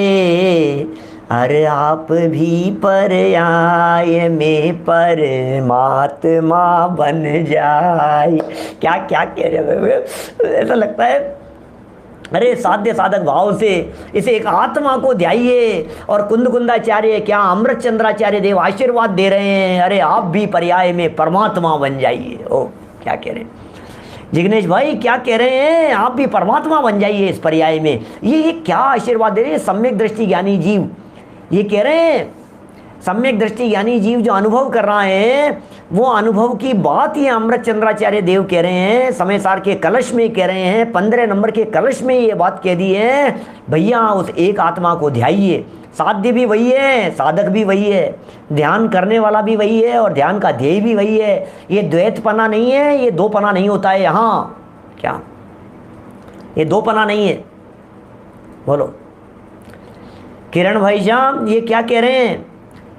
अरे आप भी पर्याय में परमात्मा बन जाए। क्या क्या कह रहे हैं, ऐसा लगता है। अरे साध्य साधक भाव से इसे एक आत्मा को ध्याइए। और कुंदकुंदाचार्य क्या अमृत चंद्राचार्य देव आशीर्वाद दे रहे हैं, अरे आप भी पर्याय में परमात्मा बन जाइए। ओ क्या कह रहे हैं जिग्नेश भाई, क्या कह रहे हैं, आप भी परमात्मा बन जाइए इस पर्याय में। ये क्या आशीर्वाद दे रहे हैं सम्यक दृष्टि ज्ञानी जीव। ये कह रहे हैं सम्यक दृष्टि ज्ञानी जीव जो अनुभव कर रहा है, वो अनुभव की बात ही अमृत चंद्राचार्य देव कह रहे हैं। समय सार के कलश में कह रहे हैं, 15 नंबर के कलश में ये बात कह दी है, भैया उस एक आत्मा को ध्याइए। साध्य भी वही है, साधक भी वही है, ध्यान करने वाला भी वही है, और ध्यान का ध्येय भी वही है। ये द्वैतपना नहीं है, ये दोपना नहीं होता है यहाँ। क्या ये दोपना नहीं है? बोलो किरण भाई साहब, ये क्या कह रहे हैं?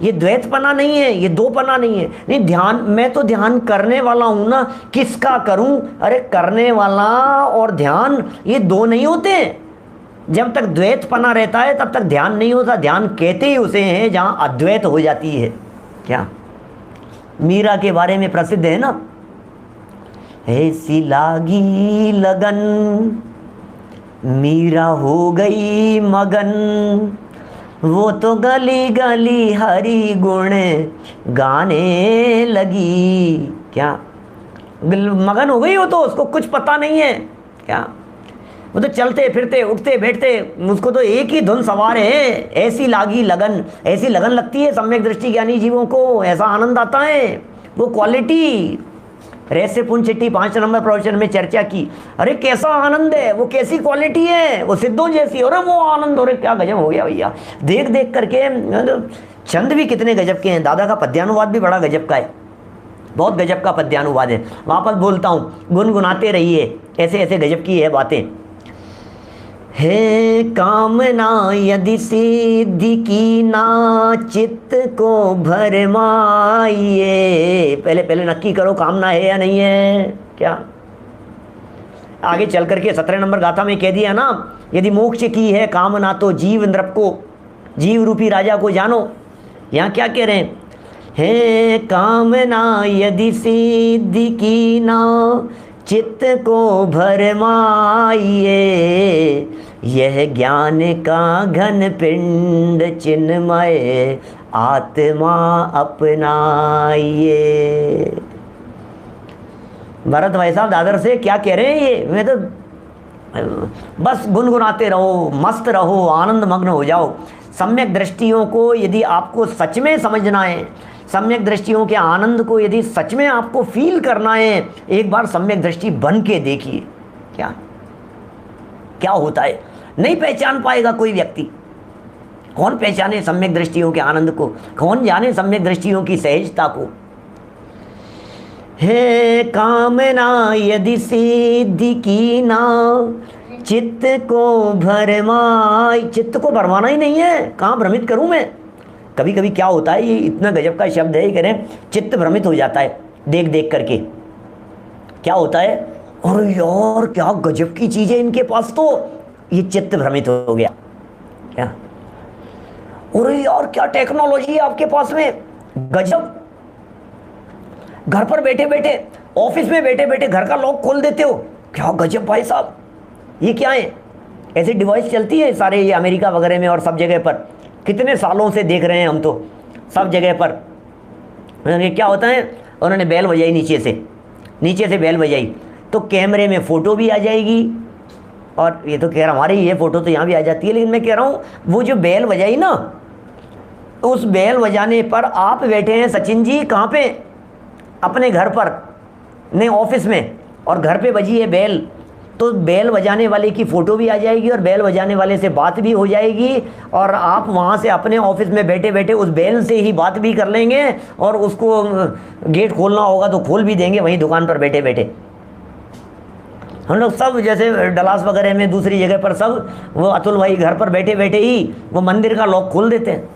ये द्वैतपना नहीं है, ये दोपना नहीं है। नहीं, ध्यान, मैं तो ध्यान करने वाला हूं ना, किसका करूं? अरे करने वाला और ध्यान ये दो नहीं होते। जब तक द्वैतपना रहता है तब तक ध्यान नहीं होता। ध्यान कहते ही उसे हैं जहां अद्वैत हो जाती है। क्या मीरा के बारे में प्रसिद्ध है ना, ऐसी लागी लगन मीरा हो गई मगन, वो तो गली गली हरि गुण गाने लगी। क्या मगन हो गई हो, तो उसको कुछ पता नहीं है। क्या वो तो चलते फिरते उठते बैठते, उसको तो एक ही धुन सवार है। ऐसी लागी लगन, ऐसी लगन लगती है सम्यक दृष्टि ज्ञानी जीवों को, ऐसा आनंद आता है। वो क्वालिटी रहस्य पुण्य चिट्ठी 5 नंबर प्रवचन में चर्चा की। अरे कैसा आनंद है, वो कैसी क्वालिटी है, वो सिद्धों जैसी। अरे वो आनंद, अरे क्या गजब हो गया भैया। देख देख करके छंद भी कितने गजब के हैं। दादा का पद्यानुवाद भी बड़ा गजब का है, बहुत गजब का पद्यानुवाद है। वापस बोलता हूँ, गुनगुनाते रहिए, ऐसे ऐसे गजब की है बातें। हे कामना यदि सिद्धि की ना, चित्त को भरमाइए। पहले पहले नक्की करो कामना है या नहीं है। क्या आगे चल करके 17 नंबर गाथा में कह दिया ना, यदि मोक्ष की है कामना तो जीव नृप को, जीव रूपी राजा को जानो। यहाँ क्या कह रहे हैं? हे कामना यदि सिद्धि की ना, चित्त को भरमाइए। यह ज्ञान का घन पिंड चिन्मय आत्मा अपनाइए। भरत भाई साहब दादर से क्या कह रहे हैं ये? मैं तो बस गुनगुनाते रहो, मस्त रहो, आनंद मग्न हो जाओ। सम्यक दृष्टियों को यदि आपको सच में समझना है, सम्यक दृष्टियों के आनंद को यदि सच में आपको फील करना है, एक बार सम्यक दृष्टि बन के देखिए। क्या क्या होता है, नहीं पहचान पाएगा कोई व्यक्ति। कौन पहचाने सम्यक दृष्टियों के आनंद को, कौन जाने सम्यक दृष्टियों की सहजता को। हे कामना यदि सिद्धि की ना, चित्त को भरमाई। चित्त को भरमाना ही नहीं है, कहाँ भ्रमित करूं मैं। कभी कभी क्या होता है, ये इतना गजब का शब्द है, करें चित्त भ्रमित हो जाता है देख देख करके। क्या होता है, अरे यार क्या गजब की चीज है इनके पास, तो ये चित्त भ्रमित हो गया। क्या अरे यार क्या टेक्नोलॉजी है आपके पास में, गजब। घर पर बैठे बैठे, ऑफिस में बैठे बैठे घर का लॉक खोल देते हो, क्या गजब भाई साहब। ये क्या है, ऐसी डिवाइस चलती है सारे ये अमेरिका वगैरह में और सब जगह पर, कितने सालों से देख रहे हैं हम तो सब जगह पर। क्या होता है, उन्होंने बेल बजाई नीचे से बेल बजाई तो कैमरे में फ़ोटो भी आ जाएगी। और ये तो कह रहा हमारी ये फ़ोटो तो यहाँ भी आ जाती है, लेकिन मैं कह रहा हूँ वो जो बेल बजाई ना, उस बेल बजाने पर आप बैठे हैं सचिन जी कहाँ पे, अपने घर पर नहीं ऑफिस में, और घर पे बजी है बेल, तो बेल बजाने वाले की फ़ोटो भी आ जाएगी और बेल बजाने वाले से बात भी हो जाएगी। और आप वहाँ से अपने ऑफिस में बैठे बैठे उस बेल से ही बात भी कर लेंगे, और उसको गेट खोलना होगा तो खोल भी देंगे वहीं दुकान पर बैठे बैठे। हम लोग सब जैसे डलास वगैरह में दूसरी जगह पर सब वो अतुल भाई घर पर बैठे बैठे ही वो मंदिर का लॉक खोल देते हैं।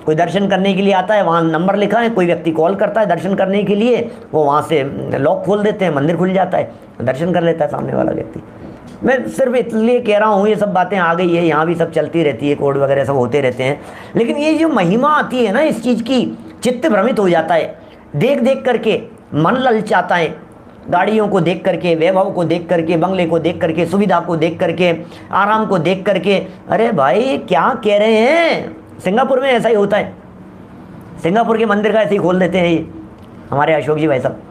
कोई दर्शन करने के लिए आता है, वहाँ नंबर लिखा है, कोई व्यक्ति कॉल करता है दर्शन करने के लिए, वो वहाँ से लॉक खोल देते हैं, मंदिर खुल जाता है, दर्शन कर लेता है सामने वाला व्यक्ति। मैं सिर्फ इसलिए कह रहा हूँ, ये सब बातें आ गई है, यहाँ भी सब चलती रहती है, कोड वगैरह सब होते रहते हैं, लेकिन ये जो महिमा आती है ना इस चीज़ की, चित्त भ्रमित हो जाता है। देख देख करके मन ललचाता है, गाड़ियों को देख करके, वैभव को देख करके, बंगले को देख करके, सुविधा को देख करके, आराम को देख करके। अरे भाई क्या कह रहे हैं, सिंगापुर में ऐसा ही होता है, सिंगापुर के मंदिर का ऐसे ही खोल देते हैं ये हमारे अशोक जी भाई साहब।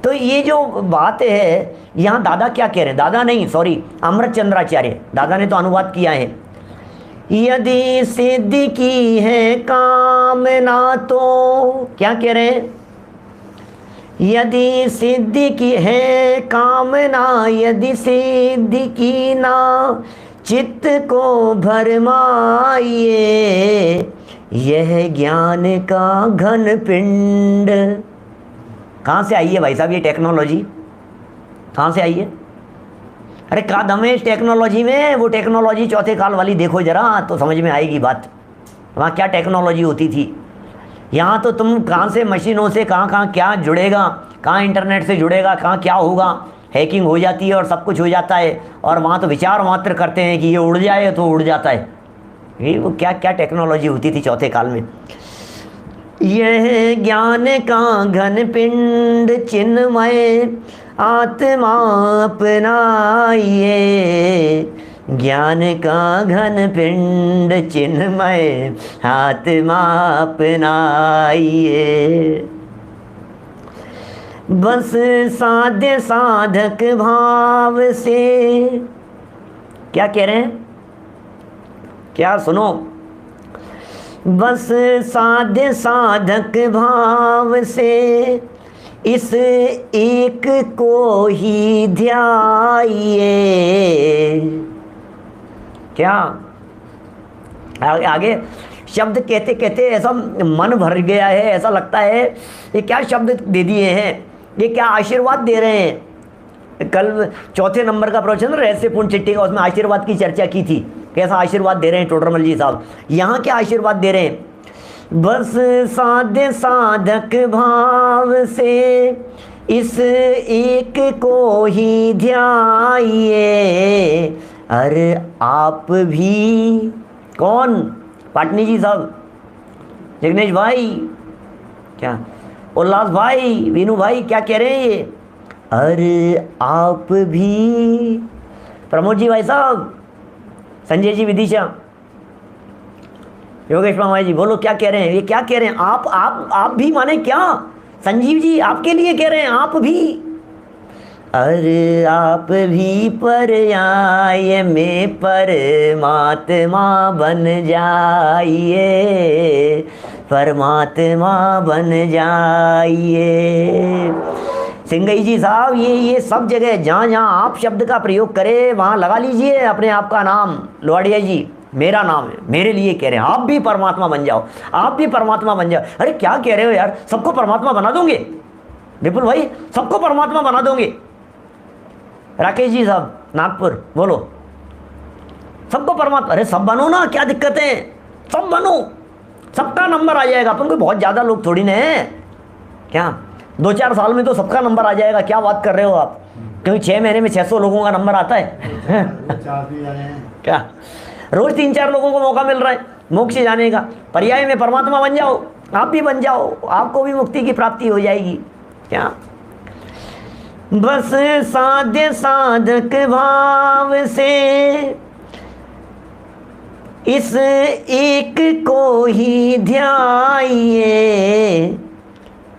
तो ये जो बात है यहाँ दादा क्या कह रहे हैं, दादा नहीं सॉरी अमृत चंद्राचार्य, दादा ने तो अनुवाद किया है। यदि सिद्धि की है कामना तो क्या कह रहे हैं, यदि सिद्धि की है कामना, यदि सिद्धि की ना चित्त को भरमाइए, यह ज्ञान का घन पिंड। कहाँ से आई है भाई साहब ये टेक्नोलॉजी, कहाँ से आई है? अरे का दम है इस टेक्नोलॉजी में, वो टेक्नोलॉजी चौथे काल वाली देखो जरा तो समझ में आएगी बात। वहाँ क्या टेक्नोलॉजी होती थी, यहाँ तो तुम कहाँ से मशीनों से कहाँ कहाँ क्या जुड़ेगा, कहाँ इंटरनेट से जुड़ेगा, कहाँ क्या होगा, हैकिंग हो जाती है और सब कुछ हो जाता है। और वहाँ तो विचार मात्र करते हैं कि ये उड़ जाए तो उड़ जाता है। ये वो क्या क्या टेक्नोलॉजी होती थी चौथे काल में। यह ज्ञान का घन पिंड चिन्मय आत्मा अपनाइए, ज्ञान का घन पिंड चिन्मय आत्मा अपनाइए। बस साध्य साधक भाव से, क्या कह रहे हैं, क्या सुनो, बस साध्य साधक भाव से इस एक को ही ध्याइए। क्या आगे शब्द कहते कहते ऐसा मन भर गया है, ऐसा लगता है ये क्या शब्द दे दिए हैं, ये क्या आशीर्वाद दे रहे हैं। कल चौथे नंबर का प्रवचन रहस्यपूर्ण चिट्ठी का, उसमें आशीर्वाद की चर्चा की थी, कैसा आशीर्वाद दे रहे हैं टोडरमल जी साहब। यहाँ क्या आशीर्वाद दे रहे हैं, बस साध्य साधक भाव से इस एक को ही ध्याइए। अरे आप भी, कौन, पाटनी जी साहब, जिग्नेश भाई, क्या उल्लास भाई, वीनू भाई, क्या कह रहे हैं ये, अरे आप भी, प्रमोद जी भाई साहब, संजय जी, विदिशा, योगेश मामा जी, बोलो क्या कह रहे हैं, ये क्या कह रहे हैं, आप भी माने क्या, संजीव जी आपके लिए कह रहे हैं आप भी। अरे आप भी पर्याय में परमात्मा बन जाइए, परमात्मा बन जाइए। सिंगई जी साहब, ये सब जगह जहाँ जहाँ आप शब्द का प्रयोग करें वहाँ लगा लीजिए अपने आप का नाम। लोहाड़िया जी, मेरा नाम है, मेरे लिए कह रहे हैं, आप भी परमात्मा बन जाओ, आप भी परमात्मा बन जाओ। अरे क्या कह रहे हो यार, सबको परमात्मा बना दोगे विपुल भाई, सबको परमात्मा बना दोगे। राकेश जी साहब, नागपुर, बोलो सबको परमात्मा, अरे सब बनो ना, क्या दिक्कत है, सब बनो, सबका नंबर आ जाएगा। अपन कोई बहुत ज़्यादा लोग थोड़ी ना है, क्या 2-4 साल में तो सबका नंबर आ जाएगा, क्या बात कर रहे हो आप, क्योंकि 6 महीने में 600 लोगों का नंबर आता है क्या, रोज 3-4 लोगों को मौका मिल रहा है मोक्ष जाने का। पर्याय में परमात्मा बन जाओ, आप भी बन जाओ, आपको भी मुक्ति की प्राप्ति हो जाएगी। क्या बस साध्य साधक भाव से इस एक को ही ध्याइए।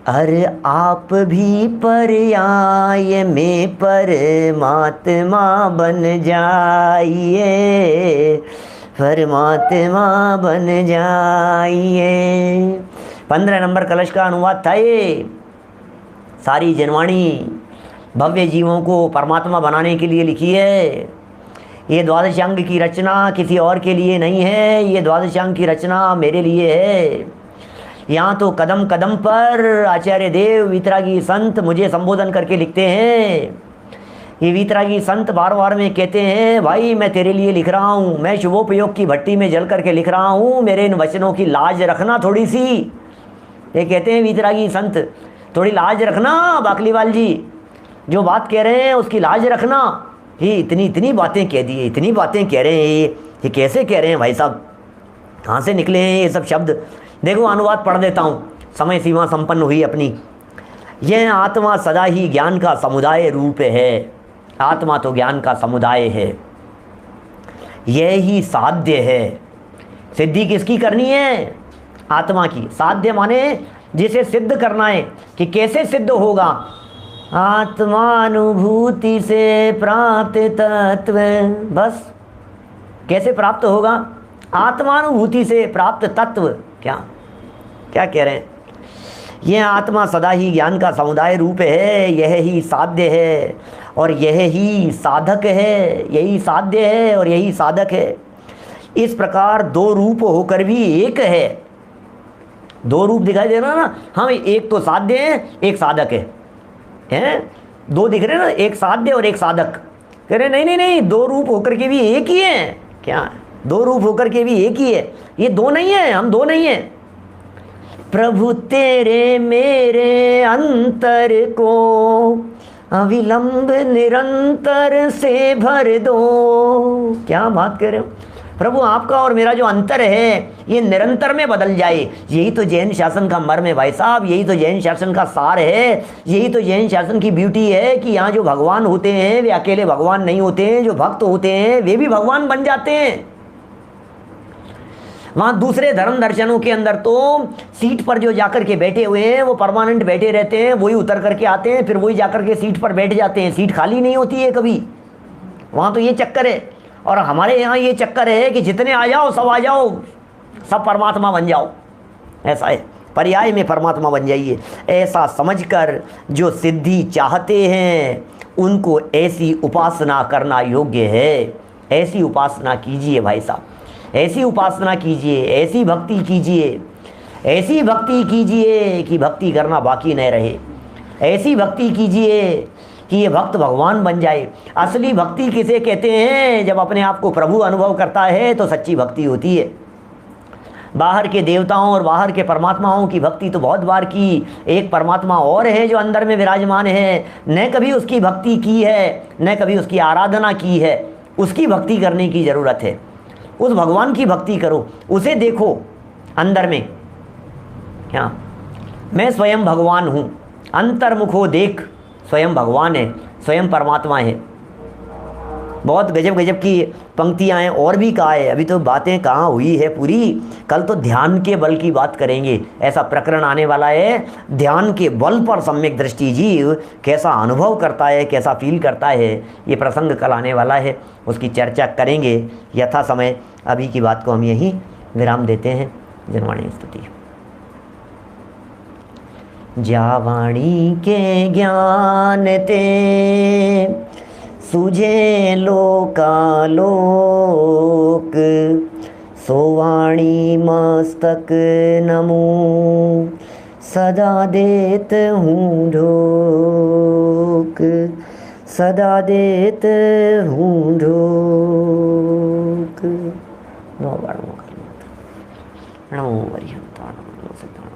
अरे आप भी पर्याय में परमात्मा बन जाइए, परमात्मा बन जाइए। 15 नंबर कलश का अनुवाद था ये। सारी जनवाणी भव्य जीवों को परमात्मा बनाने के लिए लिखी है। ये द्वादशांग की रचना किसी और के लिए नहीं है, ये द्वादशांग की रचना मेरे लिए है। यहाँ तो कदम कदम पर आचार्य देव वितरागी संत मुझे संबोधन करके लिखते हैं ये वीतरागी संत बार बार में कहते हैं, भाई मैं तेरे लिए लिख रहा हूँ, मैं शुभोपयोग की भट्टी में जल करके लिख रहा हूँ, मेरे इन वचनों की लाज रखना थोड़ी सी। ये कहते हैं वीतरागी संत, थोड़ी लाज रखना बाकलीवाल जी, जो बात कह रहे हैं उसकी लाज रखना। ये इतनी इतनी बातें कह दी, इतनी बातें कह रहे हैं, ये कैसे कह रहे हैं भाई साहब, कहाँ से निकले हैं ये सब शब्द। देखो अनुवाद पढ़ देता हूँ, समय सीमा संपन्न हुई अपनी। यह आत्मा सदा ही ज्ञान का समुदाय रूप है। आत्मा तो ज्ञान का समुदाय है, यह ही साध्य है। सिद्धि किसकी करनी है? आत्मा की। साध्य माने जिसे सिद्ध करना है, कि कैसे सिद्ध होगा? आत्मानुभूति से प्राप्त तत्व। बस कैसे प्राप्त होगा? आत्मानुभूति से प्राप्त तत्व। क्या क्या कह रहे हैं? यह आत्मा सदा ही ज्ञान का समुदाय रूप है, यह ही साध्य है और यह ही साधक है। यही साध्य है और यही साधक है। इस प्रकार दो रूप होकर भी एक है। दो रूप दिखाई दे रहा ना, हम एक तो साध्य है, एक साधक है, हैं? दो दिख रहे ना, एक साध्य और एक साधक। कह रहे नहीं नहीं नहीं, दो रूप होकर के भी एक ही है। क्या? दो रूप होकर के भी एक ही है, ये दो नहीं है, हम दो नहीं है। प्रभु तेरे मेरे अंतर को अविलंब निरंतर से भर दो। क्या बात कर रहे हो? प्रभु आपका और मेरा जो अंतर है ये निरंतर में बदल जाए। यही तो जैन शासन का मर्म है भाई साहब, यही तो जैन शासन का सार है, यही तो जैन शासन की ब्यूटी है कि यहाँ जो भगवान होते हैं वे अकेले भगवान नहीं होते हैं, जो भक्त होते हैं वे भी भगवान बन जाते हैं। वहाँ दूसरे धर्म दर्शनों के अंदर तो सीट पर जो जाकर के बैठे हुए हैं वो परमानेंट बैठे रहते हैं, वही उतर करके आते हैं, फिर वही जाकर के सीट पर बैठ जाते हैं, सीट खाली नहीं होती है कभी। वहाँ तो ये चक्कर है। और हमारे यहाँ ये चक्कर है कि जितने आ जाओ सब आ जाओ, सब परमात्मा बन जाओ। ऐसा है, पर्याय में परमात्मा बन जाइए। ऐसा समझकर जो सिद्धि चाहते हैं उनको ऐसी उपासना करना योग्य है। ऐसी उपासना कीजिए भाई साहब, ऐसी उपासना कीजिए, ऐसी भक्ति कीजिए, ऐसी भक्ति कीजिए कि भक्ति करना बाकी न रहे। ऐसी भक्ति कीजिए कि ये भक्त भगवान बन जाए। असली भक्ति किसे कहते हैं? जब अपने आप को प्रभु अनुभव करता है तो सच्ची भक्ति होती है। बाहर के देवताओं और बाहर के परमात्माओं की भक्ति तो बहुत बार की, एक परमात्मा और है जो अंदर में विराजमान है, न कभी उसकी भक्ति की है, न कभी उसकी आराधना की है। उसकी भक्ति करने की ज़रूरत है। उस भगवान की भक्ति करो, उसे देखो अंदर में। क्या? मैं स्वयं भगवान हूँ, अंतर्मुखो देख, स्वयं भगवान है, स्वयं परमात्मा है। बहुत गजब गजब की पंक्तियाँ हैं, और भी कहा है। अभी तो बातें कहाँ हुई है पूरी, कल तो ध्यान के बल की बात करेंगे। ऐसा प्रकरण आने वाला है, ध्यान के बल पर सम्यक दृष्टि जीव कैसा अनुभव करता है, कैसा फील करता है, ये प्रसंग कल आने वाला है, उसकी चर्चा करेंगे यथा समय। अभी की बात को हम यहीं विराम देते हैं। जनवाणी स्तुति। जावाणी के ज्ञान ते सुझे लोकालोक, सोवाणी मस्तक नमो सदा देत हूँ ढोक, सदा देत हूँ ढोक। नमो वरिहंता नमो सिद्धांत।